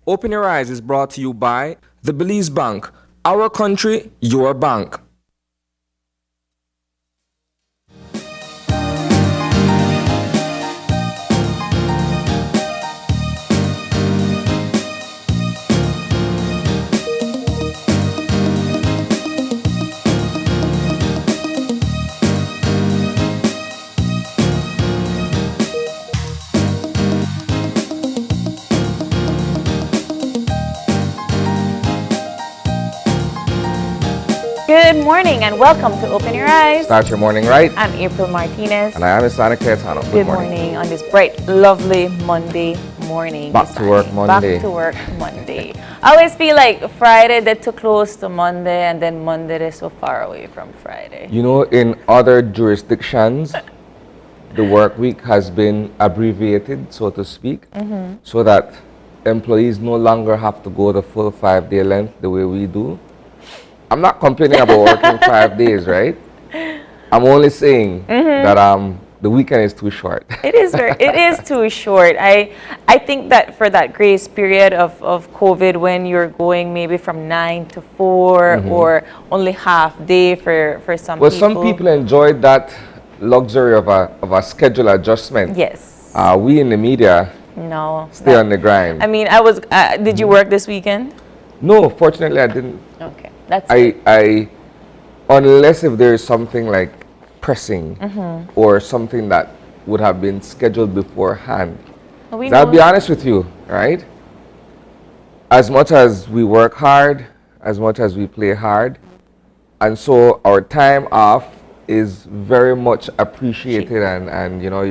Open Your Eyes is brought to you by the Belize Bank. Our country, your bank. Good morning and welcome to Open Your Eyes. Start your morning right. I'm April Martinez. And I am Isana Cayetano. Good morning on this bright, lovely Monday morning. Back to work Monday. Back to work Monday. I always feel like Friday they're too close to Monday and then Monday they're so far away from Friday. You know, in other jurisdictions, the work week has been abbreviated, so to speak, so that employees no longer have to go the full 5-day length the way we do. I'm not complaining about working 5 days, right? I'm only saying that the weekend is too short. It is too short. I think that for that grace period of COVID, when you're going maybe from 9 to 4 or only half day for some people. Well, some people enjoyed that luxury of a schedule adjustment. Yes. We in the media stay on the grind. I mean, did you work this weekend? No, fortunately I didn't. Okay. That's I unless if there is something like pressing or something that would have been scheduled beforehand. I'll be honest with you, right? As much as we work hard, as much as we play hard, and so our time off is very much appreciated and you know,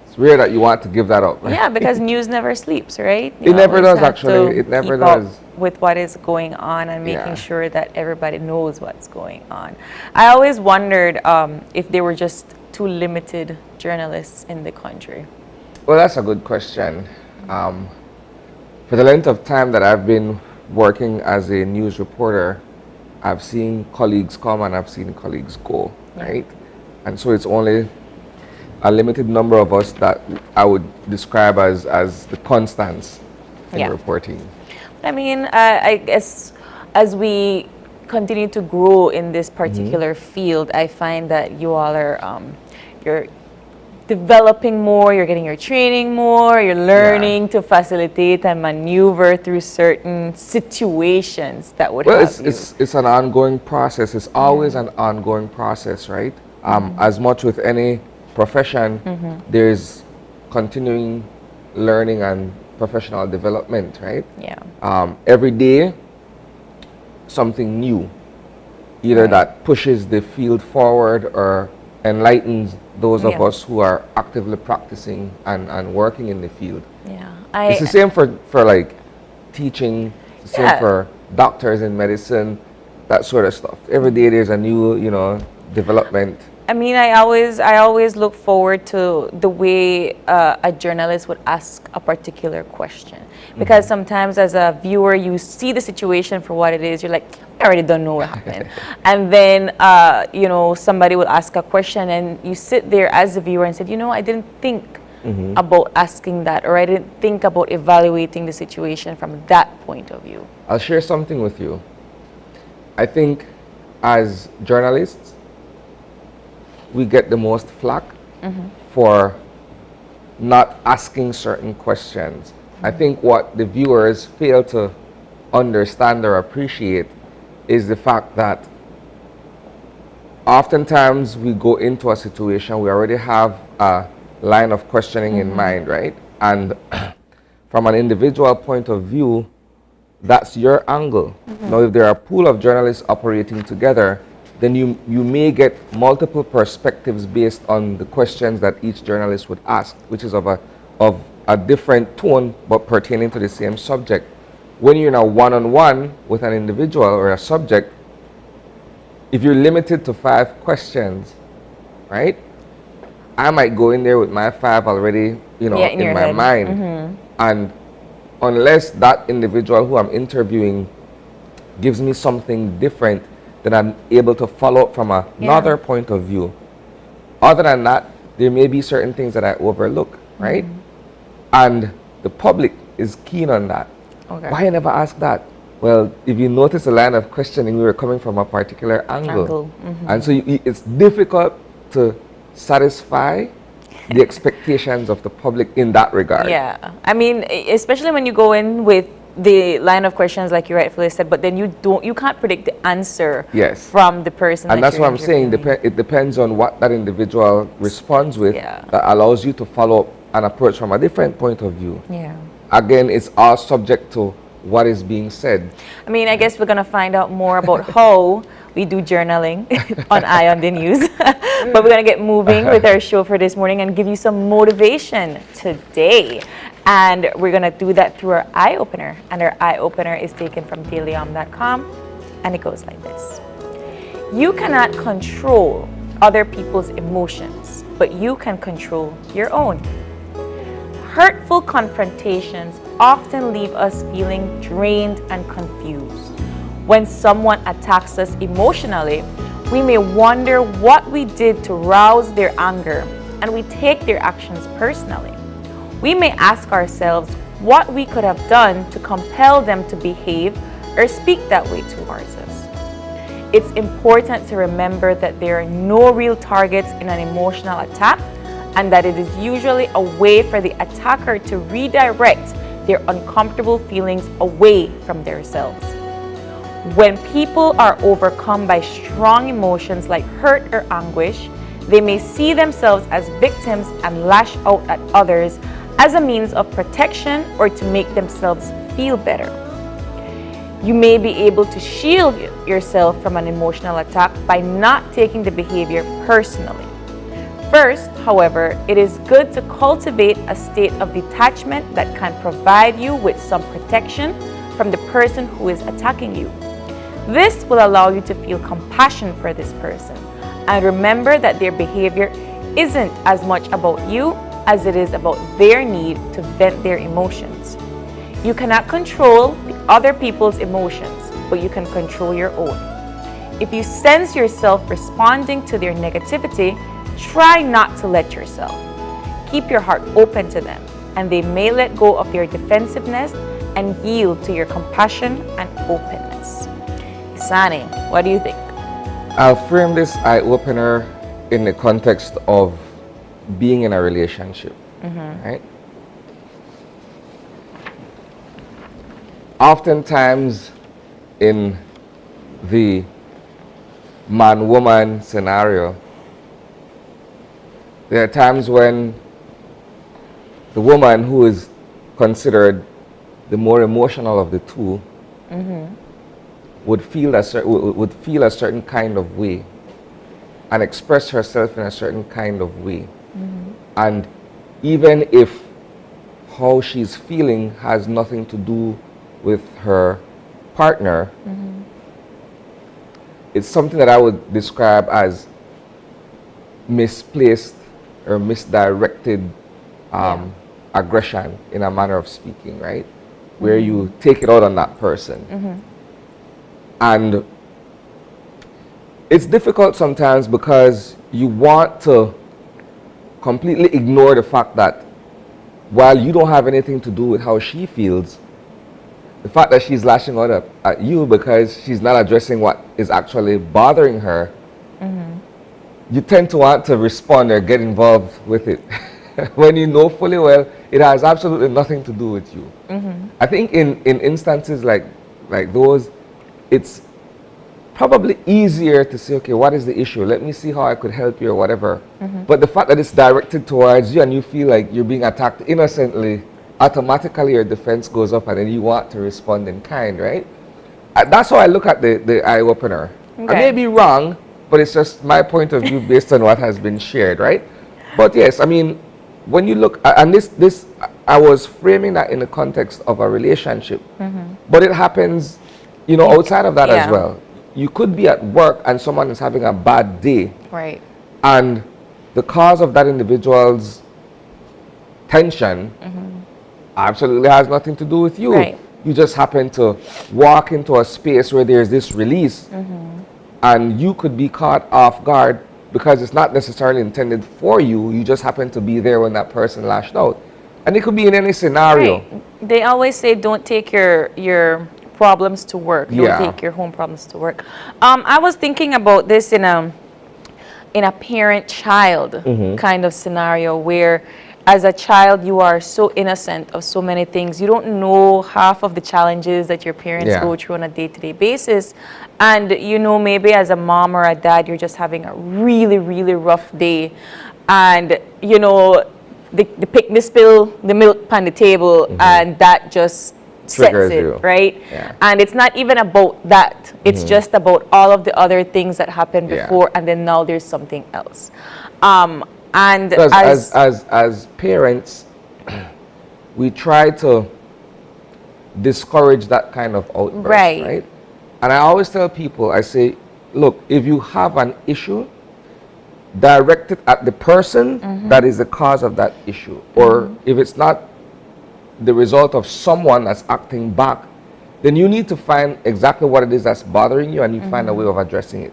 it's rare that you want to give that up. Right? Yeah, because news never sleeps, right? It never does actually. It never does. With what is going on and making sure that everybody knows what's going on. I always wondered if there were just too limited journalists in the country. Well, that's a good question. For the length of time that I've been working as a news reporter, I've seen colleagues come and I've seen colleagues go, right? And so it's only a limited number of us that I would describe as the constants in reporting. I mean, I guess as we continue to grow in this particular field, I find that you all are, you're developing more, you're getting your training more, you're learning to facilitate and maneuver through certain situations that would have you. It's an ongoing process. It's always an ongoing process, right? As much with any profession, there's continuing learning and professional development, right? Yeah. Every day, something new, either that pushes the field forward or enlightens those of us who are actively practicing and working in the field. Yeah. It's the same for like teaching, it's the same for doctors in medicine, that sort of stuff. Every day there's a new, you know, development. I mean, I always look forward to the way a journalist would ask a particular question, because sometimes as a viewer you see the situation for what it is. You're like, I already don't know what happened, and then you know, somebody will ask a question and you sit there as a viewer and said, you know, I didn't think about asking that, or I didn't think about evaluating the situation from that point of view. I'll share something with you. I think as journalists, we get the most flack for not asking certain questions. I think what the viewers fail to understand or appreciate is the fact that oftentimes we go into a situation, we already have a line of questioning in mind, right? And from an individual point of view, that's your angle. Now, if there are a pool of journalists operating together, then you may get multiple perspectives based on the questions that each journalist would ask, which is of a different tone but pertaining to the same subject. When you're in a one-on-one with an individual or a subject, if you're limited to 5 questions, right? I might go in there with my 5 already, you know, in my mind. And unless that individual who I'm interviewing gives me something different, then I'm able to follow up from another point of view. Other than that, there may be certain things that I overlook, right? And the public is keen on that. Okay. Why you never ask that? Well, if you notice the line of questioning, we were coming from a particular angle. And so it's difficult to satisfy the expectations of the public in that regard. Yeah. I mean, especially when you go in with the line of questions like you rightfully said, but then you can't predict the answer from the person. And that's what I'm saying. It depends on what that individual responds with that allows you to follow up an approach from a different point of view. Yeah. Again, it's all subject to what is being said. I mean, I guess we're going to find out more about how we do journaling on Eye on the News. But we're going to get moving with our show for this morning and give you some motivation today. And we're going to do that through our eye opener. And our eye opener is taken from dailyom.com. And it goes like this. You cannot control other people's emotions, but you can control your own. Hurtful confrontations often leave us feeling drained and confused. When someone attacks us emotionally, we may wonder what we did to rouse their anger, and we take their actions personally. We may ask ourselves what we could have done to compel them to behave or speak that way towards us. It's important to remember that there are no real targets in an emotional attack, and that it is usually a way for the attacker to redirect their uncomfortable feelings away from themselves. When people are overcome by strong emotions like hurt or anguish, they may see themselves as victims and lash out at others as a means of protection or to make themselves feel better. You may be able to shield yourself from an emotional attack by not taking the behavior personally. First, however, it is good to cultivate a state of detachment that can provide you with some protection from the person who is attacking you. This will allow you to feel compassion for this person and remember that their behavior isn't as much about you as it is about their need to vent their emotions. You cannot control other people's emotions, but you can control your own. If you sense yourself responding to their negativity, try not to let yourself. Keep your heart open to them, and they may let go of their defensiveness and yield to your compassion and openness. Isani, what do you think? I'll frame this eye-opener in the context of being in a relationship, right? Oftentimes in the man-woman scenario, there are times when the woman who is considered the more emotional of the two would feel a certain kind of way and express herself in a certain kind of way. And even if how she's feeling has nothing to do with her partner, it's something that I would describe as misplaced or misdirected aggression, in a manner of speaking, right? Where you take it out on that person. And it's difficult sometimes because you want to completely ignore the fact that while you don't have anything to do with how she feels, the fact that she's lashing out at you because she's not addressing what is actually bothering her, you tend to want to respond or get involved with it when you know fully well it has absolutely nothing to do with you. I think in instances like those, it's probably easier to say, okay, what is the issue? Let me see how I could help you or whatever. But the fact that it's directed towards you and you feel like you're being attacked innocently, automatically your defense goes up and then you want to respond in kind, right? That's how I look at the eye-opener. I may be wrong, but it's just my point of view based on what has been shared, right? But yes, I mean, when you look, and this I was framing that in the context of a relationship, but it happens, you know, outside of that as well. You could be at work and someone is having a bad day. Right. And the cause of that individual's tension absolutely has nothing to do with you. Right. You just happen to walk into a space where there's this release and you could be caught off guard because it's not necessarily intended for you. You just happen to be there when that person lashed out. And it could be in any scenario. Right. They always say don't take your problems to work. Don't Yeah. take your home problems to work. I was thinking about this in a parent-child kind of scenario where as a child you are so innocent of so many things. You don't know half of the challenges that your parents Yeah. go through on a day-to-day basis. And you know, maybe as a mom or a dad, you're just having a really, really rough day. And you know, they spill the milk on the table and that just Triggers sets it, you. right? Yeah. And it's not even about that. It's just about all of the other things that happened Yeah. before, and then now there's something else. And Because as parents, we try to discourage that kind of outburst, Right. right? And I always tell people, I say, look, if you have an issue, direct it at the person that is the cause of that issue. Or if it's not the result of someone that's acting back, then you need to find exactly what it is that's bothering you and you find a way of addressing it.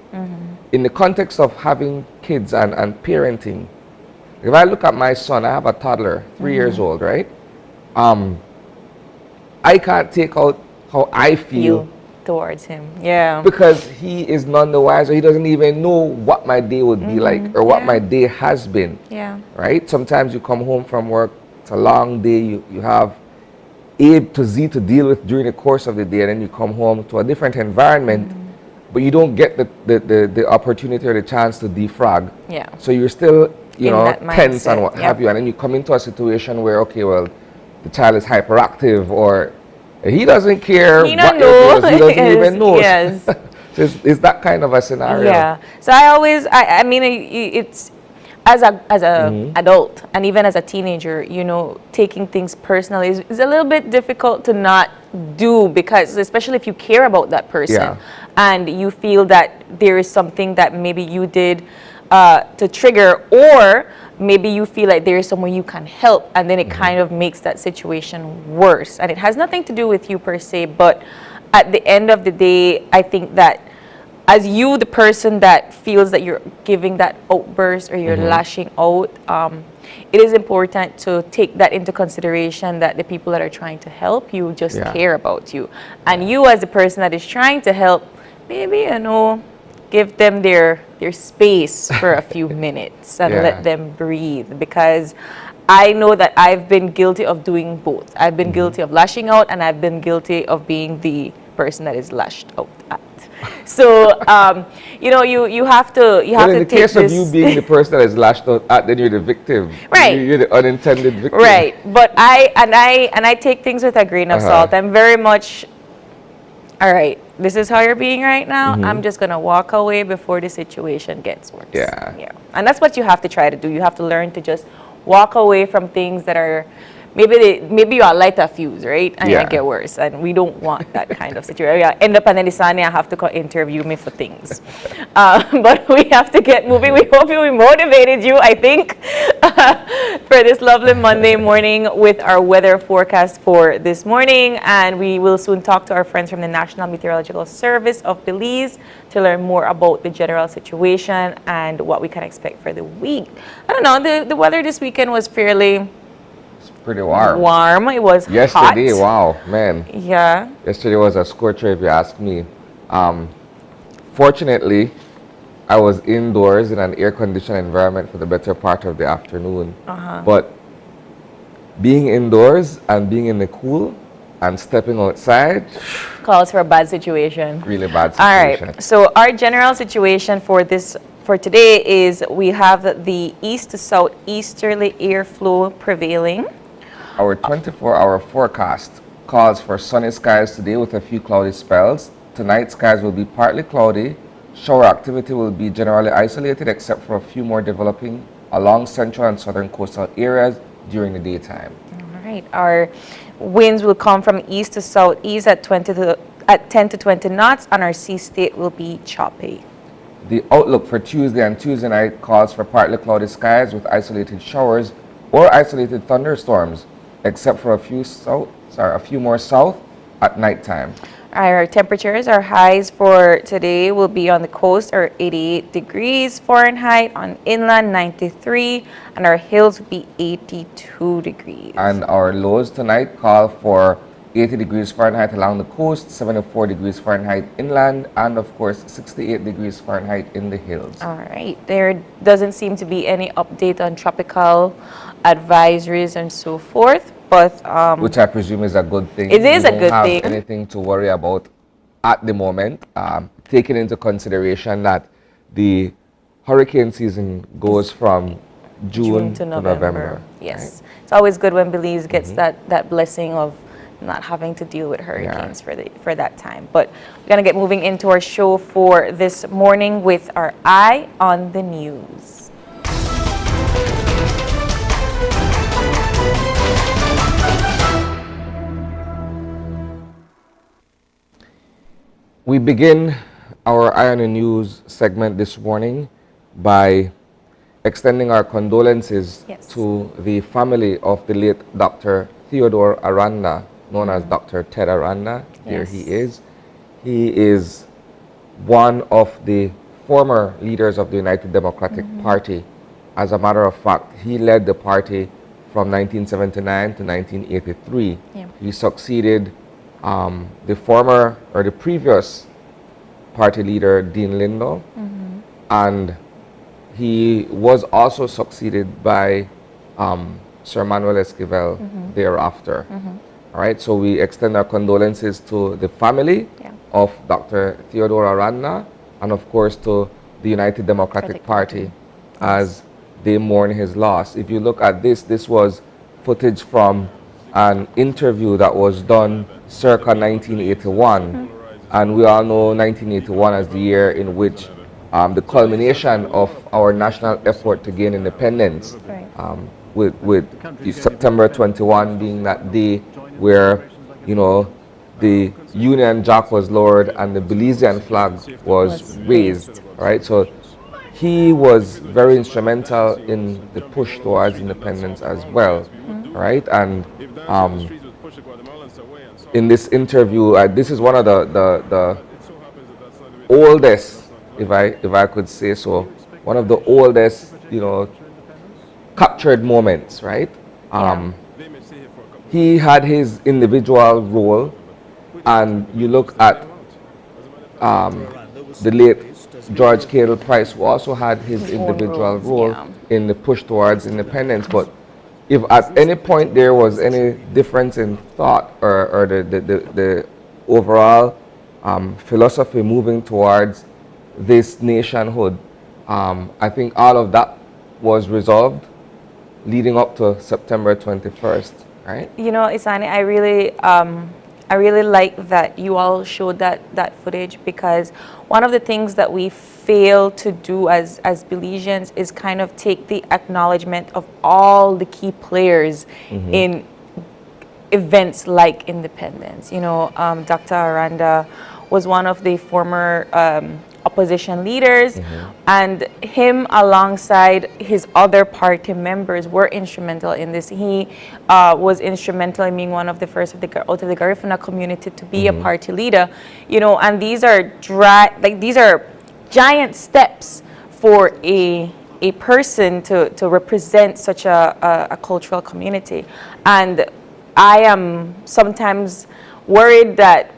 In the context of having kids and parenting, if I look at my son, I have a toddler, 3 years old, right? I can't take out how I feel towards him. Yeah. because he is none the wiser. He doesn't even know what my day would be like or what Yeah. my day has been, Yeah. right? Sometimes you come home from work, it's a long day, you have A to Z to deal with during the course of the day, and then you come home to a different environment, but you don't get the opportunity or the chance to defrag. Yeah. So you're still, you In know, that tense and mindset, what yeah. have you, and then you come into a situation where, okay, well, the child is hyperactive or he doesn't care He what don't your know. day is, he doesn't Yes, even know. yes. So it's that kind of a scenario. Yeah. So I mean, it's as a adult and even as a teenager, you know, taking things personally is a little bit difficult to not do, because especially if you care about that person Yeah. and you feel that there is something that maybe you did to trigger, or maybe you feel like there is someone you can help, and then it kind of makes that situation worse. And it has nothing to do with you per se, but at the end of the day, I think that as you, the person that feels that you're giving that outburst or you're lashing out, it is important to take that into consideration, that the people that are trying to help you just Yeah. care about you. And you, as the person that is trying to help, maybe, you know, give them their space for a few minutes and Yeah. let them breathe. Because I know that I've been guilty of doing both. I've been guilty of lashing out, and I've been guilty of being the person that is lashed out at. So, you know, you have to But in to the take case this. of you being the person that is lashed out at, then you're the victim. Right. You're the unintended victim. Right, but I take things with a grain of salt. I'm very much, all right, this is how you're being right now. I'm just gonna walk away before the situation gets worse. Yeah. And that's what you have to try to do. You have to learn to just walk away from things that are maybe you are light a fuse, right? And Yeah. it get worse, and we don't want that kind of situation. Yeah, end up and then Isani, I have to interview me for things. But we have to get moving. We hope we motivated you, I think, for this lovely Monday morning with our weather forecast for this morning. And we will soon talk to our friends from the National Meteorological Service of Belize to learn more about the general situation and what we can expect for the week. I don't know, the weather this weekend was fairly Pretty warm. warm. It was Yesterday, hot. wow, man. Yeah. Yesterday was a scorcher, if you ask me. Fortunately, I was indoors in an air-conditioned environment for the better part of the afternoon. But being indoors and being in the cool and stepping outside, Calls for a bad situation. really bad All situation. right. So our general situation for today is we have the east to southeasterly airflow prevailing. Our 24-hour forecast calls for sunny skies today with a few cloudy spells. Tonight, skies will be partly cloudy. Shower activity will be generally isolated except for a few more developing along central and southern coastal areas during the daytime. All right. Our winds will come from east to southeast at 10 to 20 knots, and our sea state will be choppy. The outlook for Tuesday and Tuesday night calls for partly cloudy skies with isolated showers or isolated thunderstorms, except for a few more south at nighttime. All our temperatures, our highs for today will be on the coast are 88 degrees Fahrenheit, on inland 93, and our hills will be 82 degrees. And our lows tonight call for 80 degrees Fahrenheit along the coast, 74 degrees Fahrenheit inland, and of course 68 degrees Fahrenheit in the hills. All right. There doesn't seem to be any update on tropical advisories and so forth, but which I presume is a good thing. It is a good thing. thing. Don't have anything to worry about at the moment, taking into consideration that the hurricane season goes from June to November. Yes. Right? It's always good when Belize gets that blessing of not having to deal with hurricanes for that time. But we're going to get moving into our show for this morning with our Eye on the News. We begin our Eye on the News segment this morning by extending our condolences to the family of the late Dr. Theodore Aranda, known as Dr. Ted Aranda. Here he is. He is one of the former leaders of the United Democratic Party. As a matter of fact, he led the party from 1979 to 1983. He succeeded the previous party leader, Dean Lindo, and he was also succeeded by Sir Manuel Esquivel thereafter. All right, so we extend our condolences to the family of Dr. Theodore Aranda, and of course to the United Democratic Party as they mourn his loss. If you look at this was footage from an interview that was done circa 1981, and we all know 1981 as the year in which the culmination of our national effort to gain independence, with September 21 being that day where, you know, the Union Jack was lowered and the Belizean flag was raised, right? So he was very instrumental in the push towards independence as well, right? And in this interview, this is one of the oldest, if I could say so, one of the oldest, you know, captured moments, right? He had his individual role, and you look at the late George Cadle Price, who also had his individual role in the push towards independence. But if at any point there was any difference in thought or the overall philosophy moving towards this nationhood, I think all of that was resolved leading up to September 21st, right? You know, Isani, I really like that you all showed that footage, because one of the things that we fail to do as Belizeans is kind of take the acknowledgement of all the key players in events like independence. You know, Dr. Aranda was one of the former opposition leaders, and him alongside his other party members were instrumental in this. He was instrumental in being one of the first out of the Garifuna community to be a party leader, you know, and these are giant steps for a person to represent such a cultural community. And I am sometimes worried that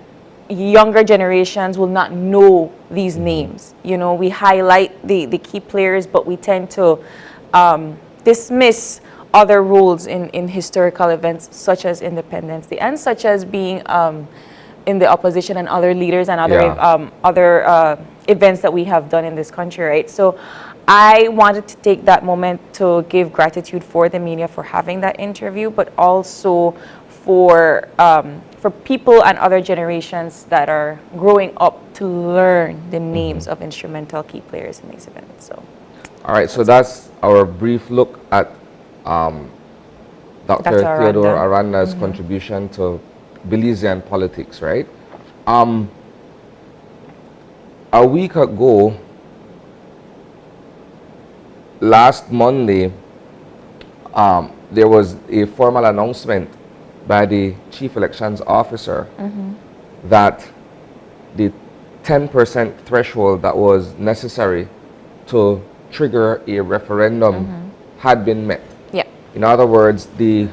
younger generations will not know these names. You know, we highlight the key players, but we tend to dismiss other roles in historical events such as Independence Day and such as being in the opposition and other leaders and other events that we have done in this country, right? So I wanted to take that moment to give gratitude for the media for having that interview, but also for people and other generations that are growing up to learn the names of instrumental key players in these events. So, all right, so that's our brief look at Dr. Theodore Aranda's contribution to Belizean politics, right? A week ago, last Monday, there was a formal announcement by the Chief Elections Officer that the 10% threshold that was necessary to trigger a referendum had been met. Yeah. In other words, the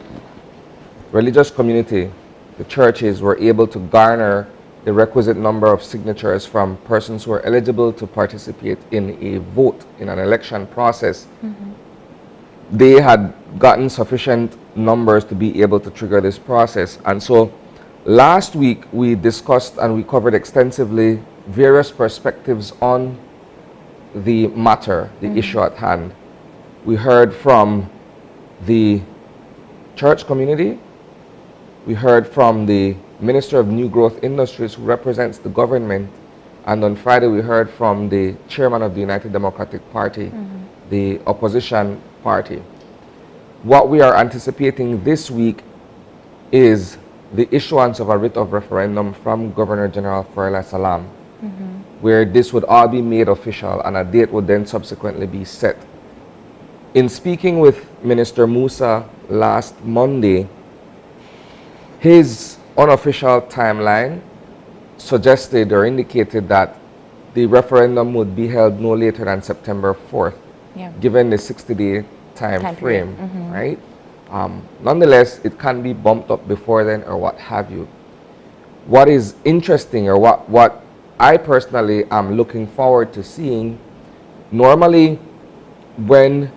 religious community, the churches, were able to garner the requisite number of signatures from persons who are eligible to participate in a vote in an election process. They had gotten sufficient numbers to be able to trigger this process. And so last week we discussed and we covered extensively various perspectives on the matter, the issue at hand. We heard from the church community. We heard from the Minister of New Growth Industries, who represents the government. And on Friday, we heard from the chairman of the United Democratic Party, the opposition party. What we are anticipating this week is the issuance of a writ of referendum from Governor General Farouk Salam, where this would all be made official and a date would then subsequently be set. In speaking with Minister Musa last Monday, his unofficial timeline suggested or indicated that the referendum would be held no later than September 4th, given the 60-day time frame, right? Nonetheless, it can be bumped up before then or what have you. What is interesting, or what I personally am looking forward to seeing, normally when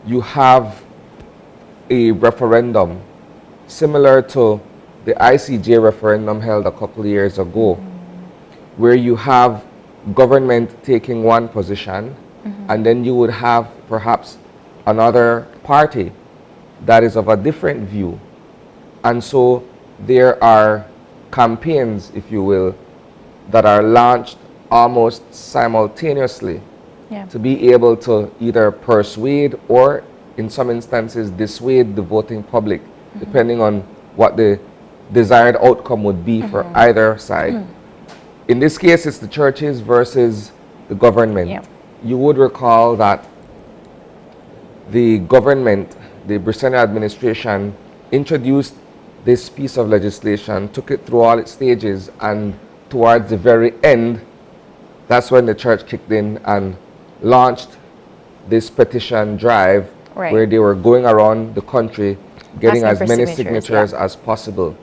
you have a referendum similar to the ICJ referendum held a couple of years ago, where you have government taking one position, and then you would have perhaps another party that is of a different view. And so there are campaigns, if you will, that are launched almost simultaneously to be able to either persuade or, in some instances, dissuade the voting public, depending on what the desired outcome would be for either side. In this case, it's the churches versus the government. You would recall that the government, the Briseno administration, introduced this piece of legislation, took it through all its stages, and towards the very end, that's when the church kicked in and launched this petition drive, where they were going around the country getting as many signatures as possible.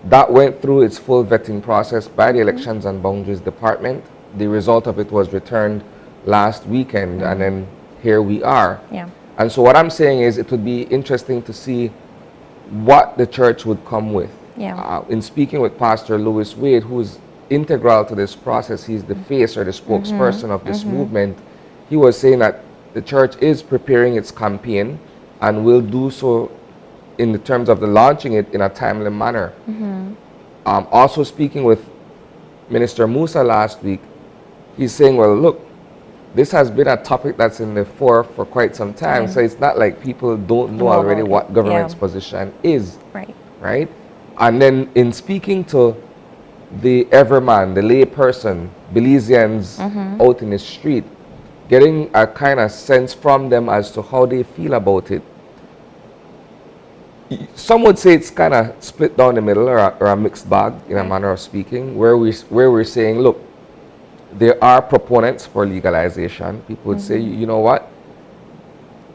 That went through its full vetting process by the Elections and Boundaries Department. The result of it was returned last weekend, and then here we are. And so what I'm saying is, it would be interesting to see what the church would come with. In speaking with Pastor Lewis Wade, who is integral to this process, he's the face or the spokesperson of this movement, he was saying that the church is preparing its campaign and will do so in the terms of the launching it in a timely manner. Also speaking with Minister Musa last week, he's saying, well, look, this has been a topic that's in the fore for quite some time, so it's not like people don't know already what government's position is, right? And then in speaking to the everyman, the lay person, Belizeans out in the street, getting a kind of sense from them as to how they feel about it. Some would say it's kind of split down the middle, or a mixed bag, in a manner of speaking, where we're saying, look, there are proponents for legalization. People would say, you know what,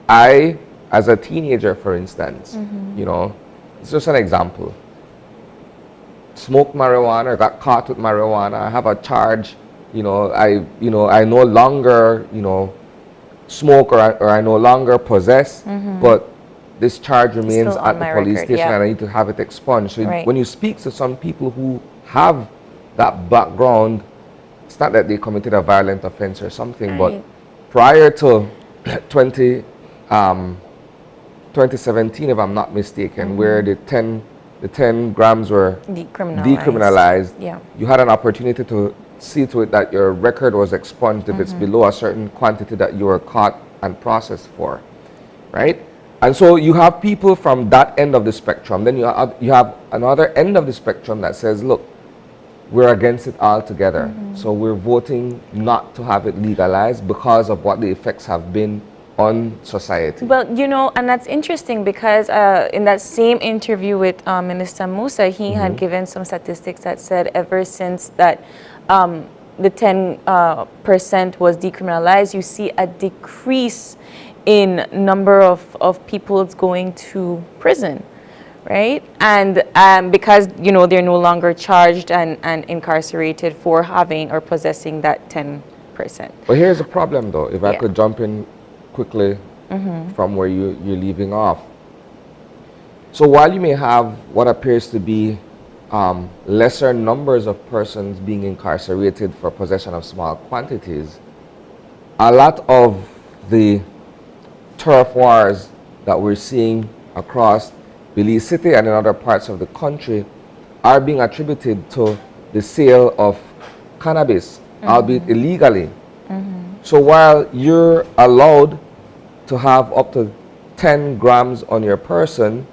I, as a teenager, for instance, you know, it's just an example, smoked marijuana, or got caught with marijuana, I have a charge, I no longer, smoke, or I no longer possess, but this charge remains at the police station, and I need to have it expunged. So when you speak to some people who have that background, it's not that they committed a violent offense or something, but prior to 2017, if I'm not mistaken, where the 10 grams were decriminalized, you had an opportunity to see to it that your record was expunged if it's below a certain quantity that you were caught and processed for, right? And so you have people from that end of the spectrum. Then you have another end of the spectrum that says, look, we're against it altogether. So we're voting not to have it legalized because of what the effects have been on society. Well, you know, and that's interesting because in that same interview with Minister Musa, he had given some statistics that said ever since that the 10% was decriminalized, you see a decrease in number of people going to prison, right? And because, you know, they're no longer charged and incarcerated for having or possessing that 10%. But here's the problem, though, if I Yeah. could jump in quickly from where you're leaving off. So while you may have what appears to be lesser numbers of persons being incarcerated for possession of small quantities, a lot of the turf wars that we're seeing across Belize City and in other parts of the country are being attributed to the sale of cannabis, albeit illegally. So while you're allowed to have up to 10 grams on your person,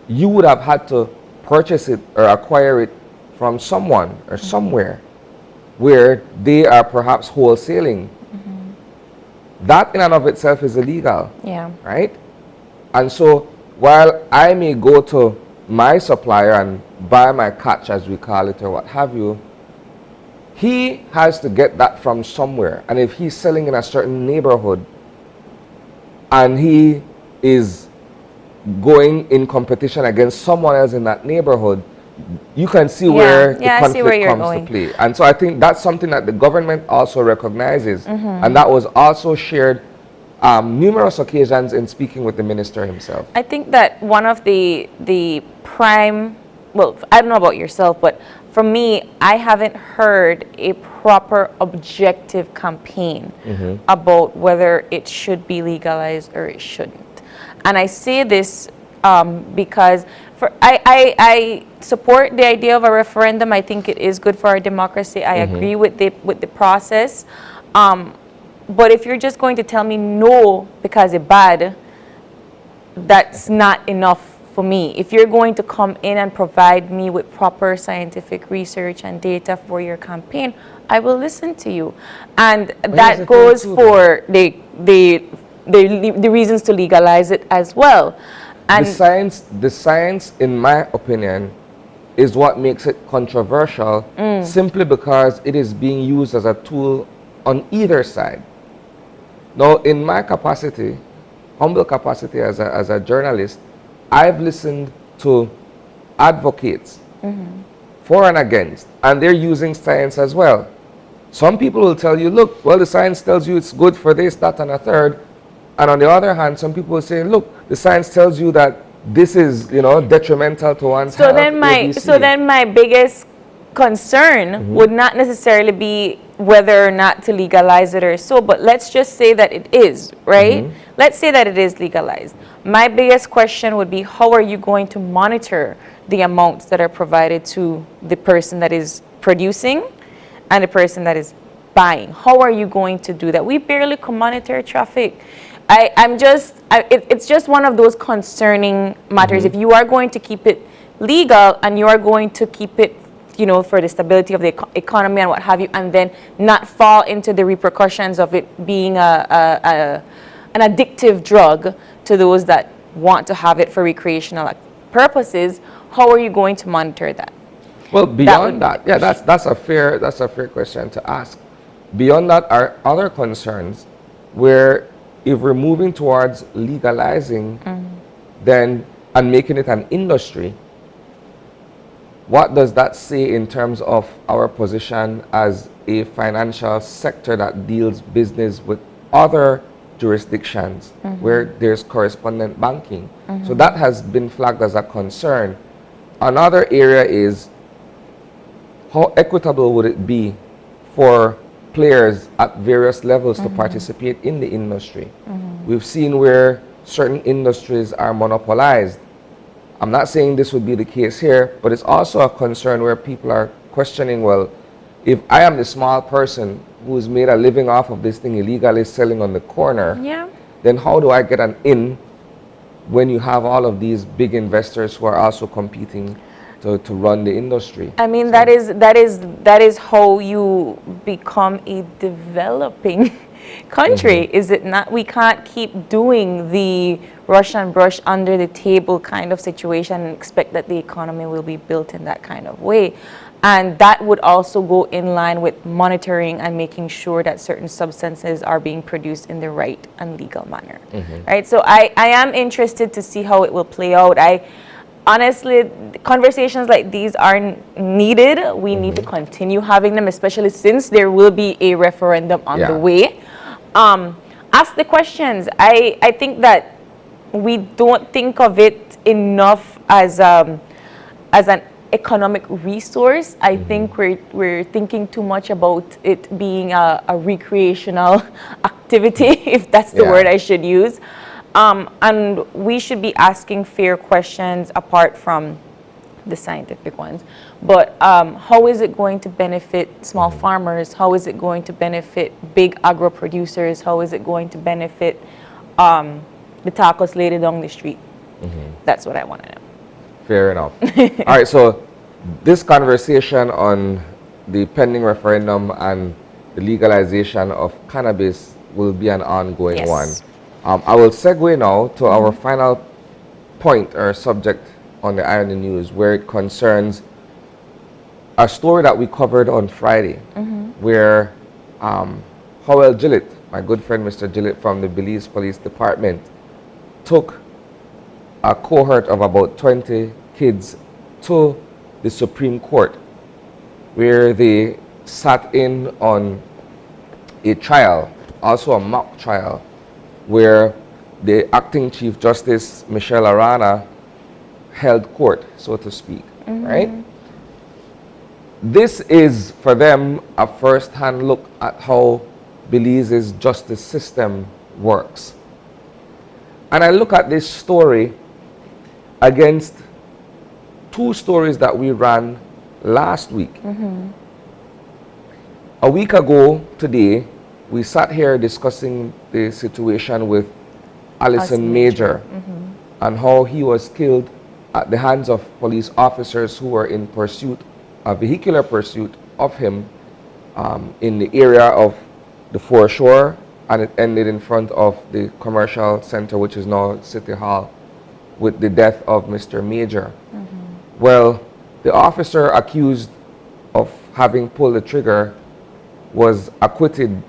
you would have had to purchase it or acquire it from someone or somewhere where they are perhaps wholesaling. That in and of itself is illegal, Yeah. right? And so while I may go to my supplier and buy my catch, as we call it, or what have you, he has to get that from somewhere. And if he's selling in a certain neighborhood and he is going in competition against someone else in that neighborhood, you can see where the I see where conflict you're comes going. to play. And so I think that's something that the government also recognizes. And that was also shared numerous occasions in speaking with the minister himself. I think that one of the prime, well, I don't know about yourself, but for me, I haven't heard a proper objective campaign about whether it should be legalized or it shouldn't. And I say this because I support the idea of a referendum. I think it is good for our democracy. I agree with the process. But if you're just going to tell me no because it's bad, that's not enough for me. If you're going to come in and provide me with proper scientific research and data for your campaign, I will listen to you. And that goes for the reasons to legalize it as well. And the science, in my opinion, is what makes it controversial, simply because it is being used as a tool on either side. Now, in my capacity, humble capacity as a journalist, I've listened to advocates for and against, and they're using science as well. Some people will tell you, look, well, the science tells you it's good for this, that, and a third. And on the other hand, some people will say, look, the science tells you that this is, you know, detrimental to one's health. So then my biggest concern would not necessarily be whether or not to legalize it or so, but let's just say that it is, right? Let's say that it is legalized. My biggest question would be, how are you going to monitor the amounts that are provided to the person that is producing and the person that is buying? How are you going to do that? We barely can monitor traffic. It's just one of those concerning matters. If you are going to keep it legal and you are going to keep it, you know, for the stability of the economy and what have you, and then not fall into the repercussions of it being an addictive drug to those that want to have it for recreational purposes, how are you going to monitor that? Well, beyond that, yeah, that's a fair question to ask. Beyond that are other concerns where if we're moving towards legalizing then and making it an industry, what does that say in terms of our position as a financial sector that deals business with other jurisdictions where there's correspondent banking? So that has been flagged as a concern. Another area is how equitable would it be for players at various levels to participate in the industry? We've seen where certain industries are monopolized. I'm not saying this would be the case here, but it's also a concern where people are questioning, well, if I am the small person who's made a living off of this thing illegally selling on the corner, then how do I get an in when you have all of these big investors who are also competing to run the industry? I mean, so that is how you become a developing country. Is it not? We can't keep doing the rush and brush under the table kind of situation and expect that the economy will be built in that kind of way. And that would also go in line with monitoring and making sure that certain substances are being produced in the right and legal manner, right? So I am interested to see how it will play out. Honestly, conversations like these are needed. We need to continue having them, especially since there will be a referendum on the way. Ask the questions. I think that we don't think of it enough as an economic resource. I think we're thinking too much about it being a recreational activity, if that's the word I should use. And we should be asking fair questions apart from the scientific ones. But how is it going to benefit small farmers? How is it going to benefit big agro producers? How is it going to benefit the tacos later down the street? That's what I want to know. Fair enough. All right, so this conversation on the pending referendum and the legalization of cannabis will be an ongoing one. I will segue now to our final point or subject on the Irony News, where it concerns a story that we covered on Friday, where Howell Gillett, my good friend Mr. Gillett from the Belize Police Department, took a cohort of about 20 kids to the Supreme Court, where they sat in on a trial, also a mock trial, where the acting Chief Justice Michelle Aranda held court, so to speak, right? This is, for them, a first-hand look at how Belize's justice system works. And I look at this story against two stories that we ran last week. A week ago today, we sat here discussing the situation with Allison Major and how he was killed at the hands of police officers who were in pursuit, a vehicular pursuit of him in the area of the foreshore, and it ended in front of the commercial center, which is now City Hall, with the death of Mr. Major. Well, the officer accused of having pulled the trigger was acquitted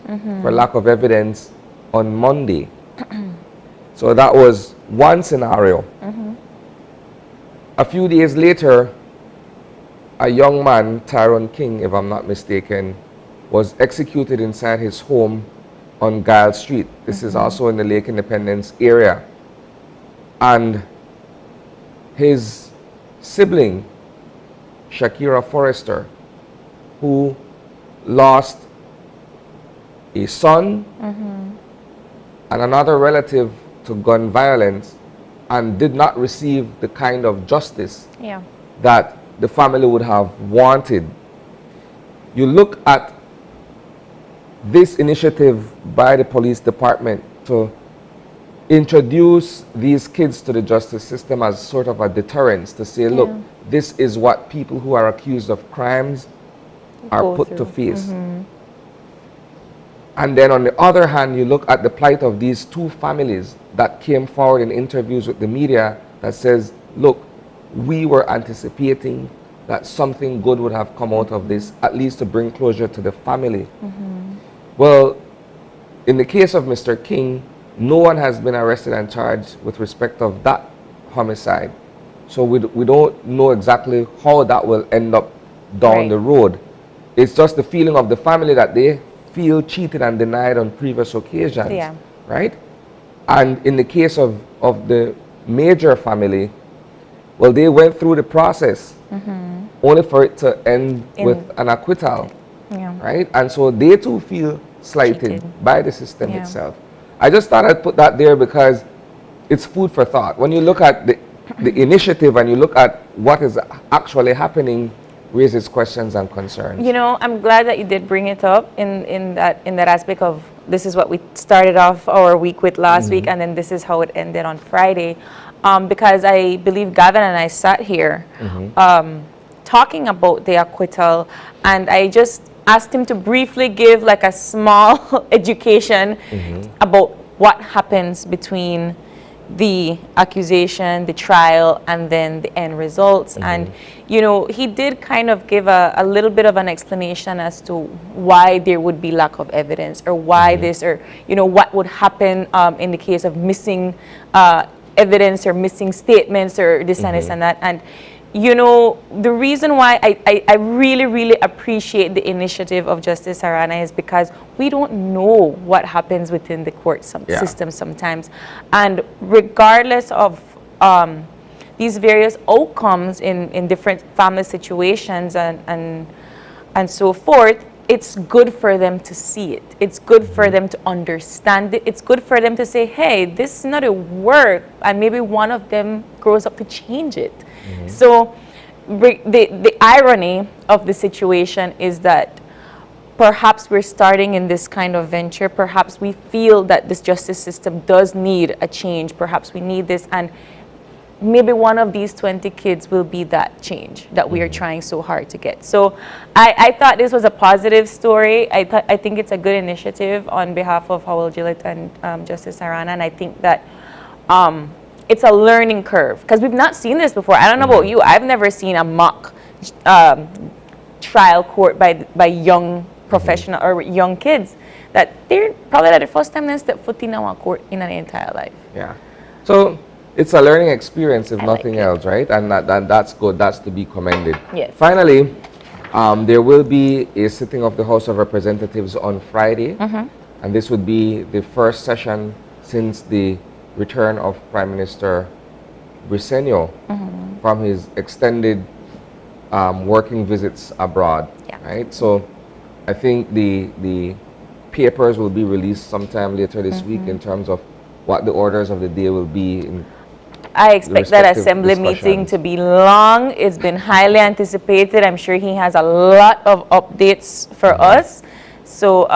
for lack of evidence on Monday. So that was one scenario. A few days later, a young man, Tyrone King, if I'm not mistaken, was executed inside his home on Giles Street. This is also in the Lake Independence area. And his sibling, Shakira Forrester, who lost a son and another relative to gun violence and did not receive the kind of justice that the family would have wanted. You look at this initiative by the police department to introduce these kids to the justice system as sort of a deterrence, to say, look, this is what people who are accused of crimes are put to face. And then on the other hand, you look at the plight of these two families that came forward in interviews with the media that says, look, we were anticipating that something good would have come out of this, at least to bring closure to the family. Well, in the case of Mr. King, no one has been arrested and charged with respect of that homicide. So we don't know exactly how that will end up down the road. It's just the feeling of the family that they feel cheated and denied on previous occasions, right? And in the case of the Major family, well, they went through the process only for it to end with an acquittal, right? And so they too feel slighted by the system itself. I just thought I'd put that there because it's food for thought. When you look at the initiative and you look at what is actually happening, raises questions and concerns. You know, I'm glad that you did bring it up in that aspect of this is what we started off our week with last week, and then this is how it ended on Friday. Because I believe Gavin and I sat here talking about the acquittal, and I just asked him to briefly give like a small education about what happens between the accusation, the trial, and then the end results. And, you know, he did kind of give a little bit of an explanation as to why there would be lack of evidence, or why this, or, you know, what would happen in the case of missing evidence or missing statements or this and this and that. And, you know, the reason why I really, really appreciate the initiative of Justice Aranda is because we don't know what happens within the court system sometimes. And regardless of these various outcomes in different family situations and so forth, it's good for them to see it. It's good for them to understand it. It's good for them to say, hey, this is not a work, and maybe one of them grows up to change it. So the irony of the situation is that perhaps we're starting in this kind of venture. Perhaps we feel that this justice system does need a change. Perhaps we need this, and maybe one of these 20 kids will be that change that we are trying so hard to get. So I thought this was a positive story. I think it's a good initiative on behalf of Howell Gillett and Justice Aranda, and I think that it's a learning curve, because we've not seen this before. I don't know about you. I've never seen a mock trial court by young professional or young kids that they're probably like the first time they step foot in our court in an entire life. Yeah. So it's a learning experience, if nothing else, right? And that's good. That's to be commended. Yes. Finally, there will be a sitting of the House of Representatives on Friday, and this would be the first session since the return of Prime Minister Briceño from his extended working visits abroad, right? So I think the papers will be released sometime later this week in terms of what the orders of the day will be. I expect that assembly meeting to be long. It's been highly anticipated. I'm sure he has a lot of updates for us. So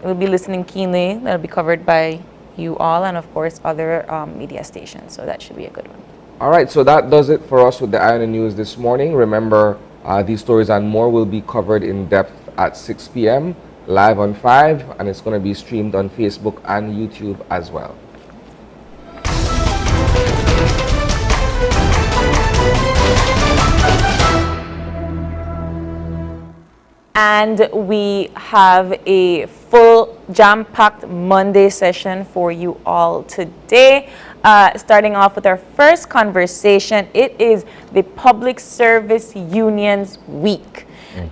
we'll be listening keenly. That'll be covered by you all, and of course other media stations. So that should be a good one. All right, so that does it for us with the Ion News this morning. Remember, these stories and more will be covered in depth at 6 p.m. live on 5, and it's going to be streamed on Facebook and YouTube as well. And we have a full jam-packed Monday session for you all today. Starting off with our first conversation, it is the Public Service Unions Week.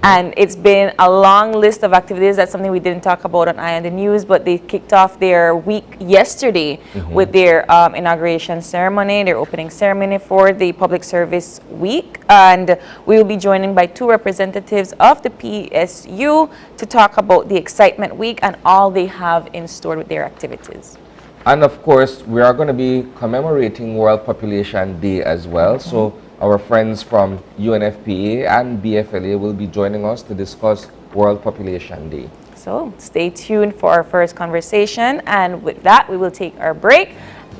And it's been a long list of activities. That's something we didn't talk about on Eye on the News, but they kicked off their week yesterday with their inauguration ceremony, their opening ceremony for the Public Service Week. And we will be joined by 2 representatives of the PSU to talk about the Excitement Week and all they have in store with their activities. And of course, we are going to be commemorating World Population Day as well. So our friends from UNFPA and BFLA will be joining us to discuss World Population Day. So stay tuned for our first conversation. And with that, we will take our break.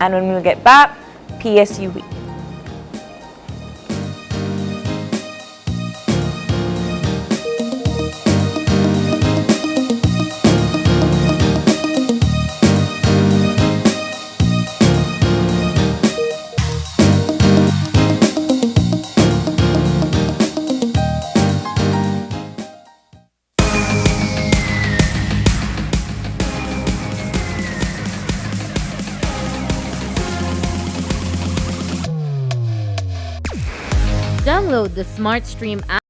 And when we get back, PSU Week. Download the SmartStream app.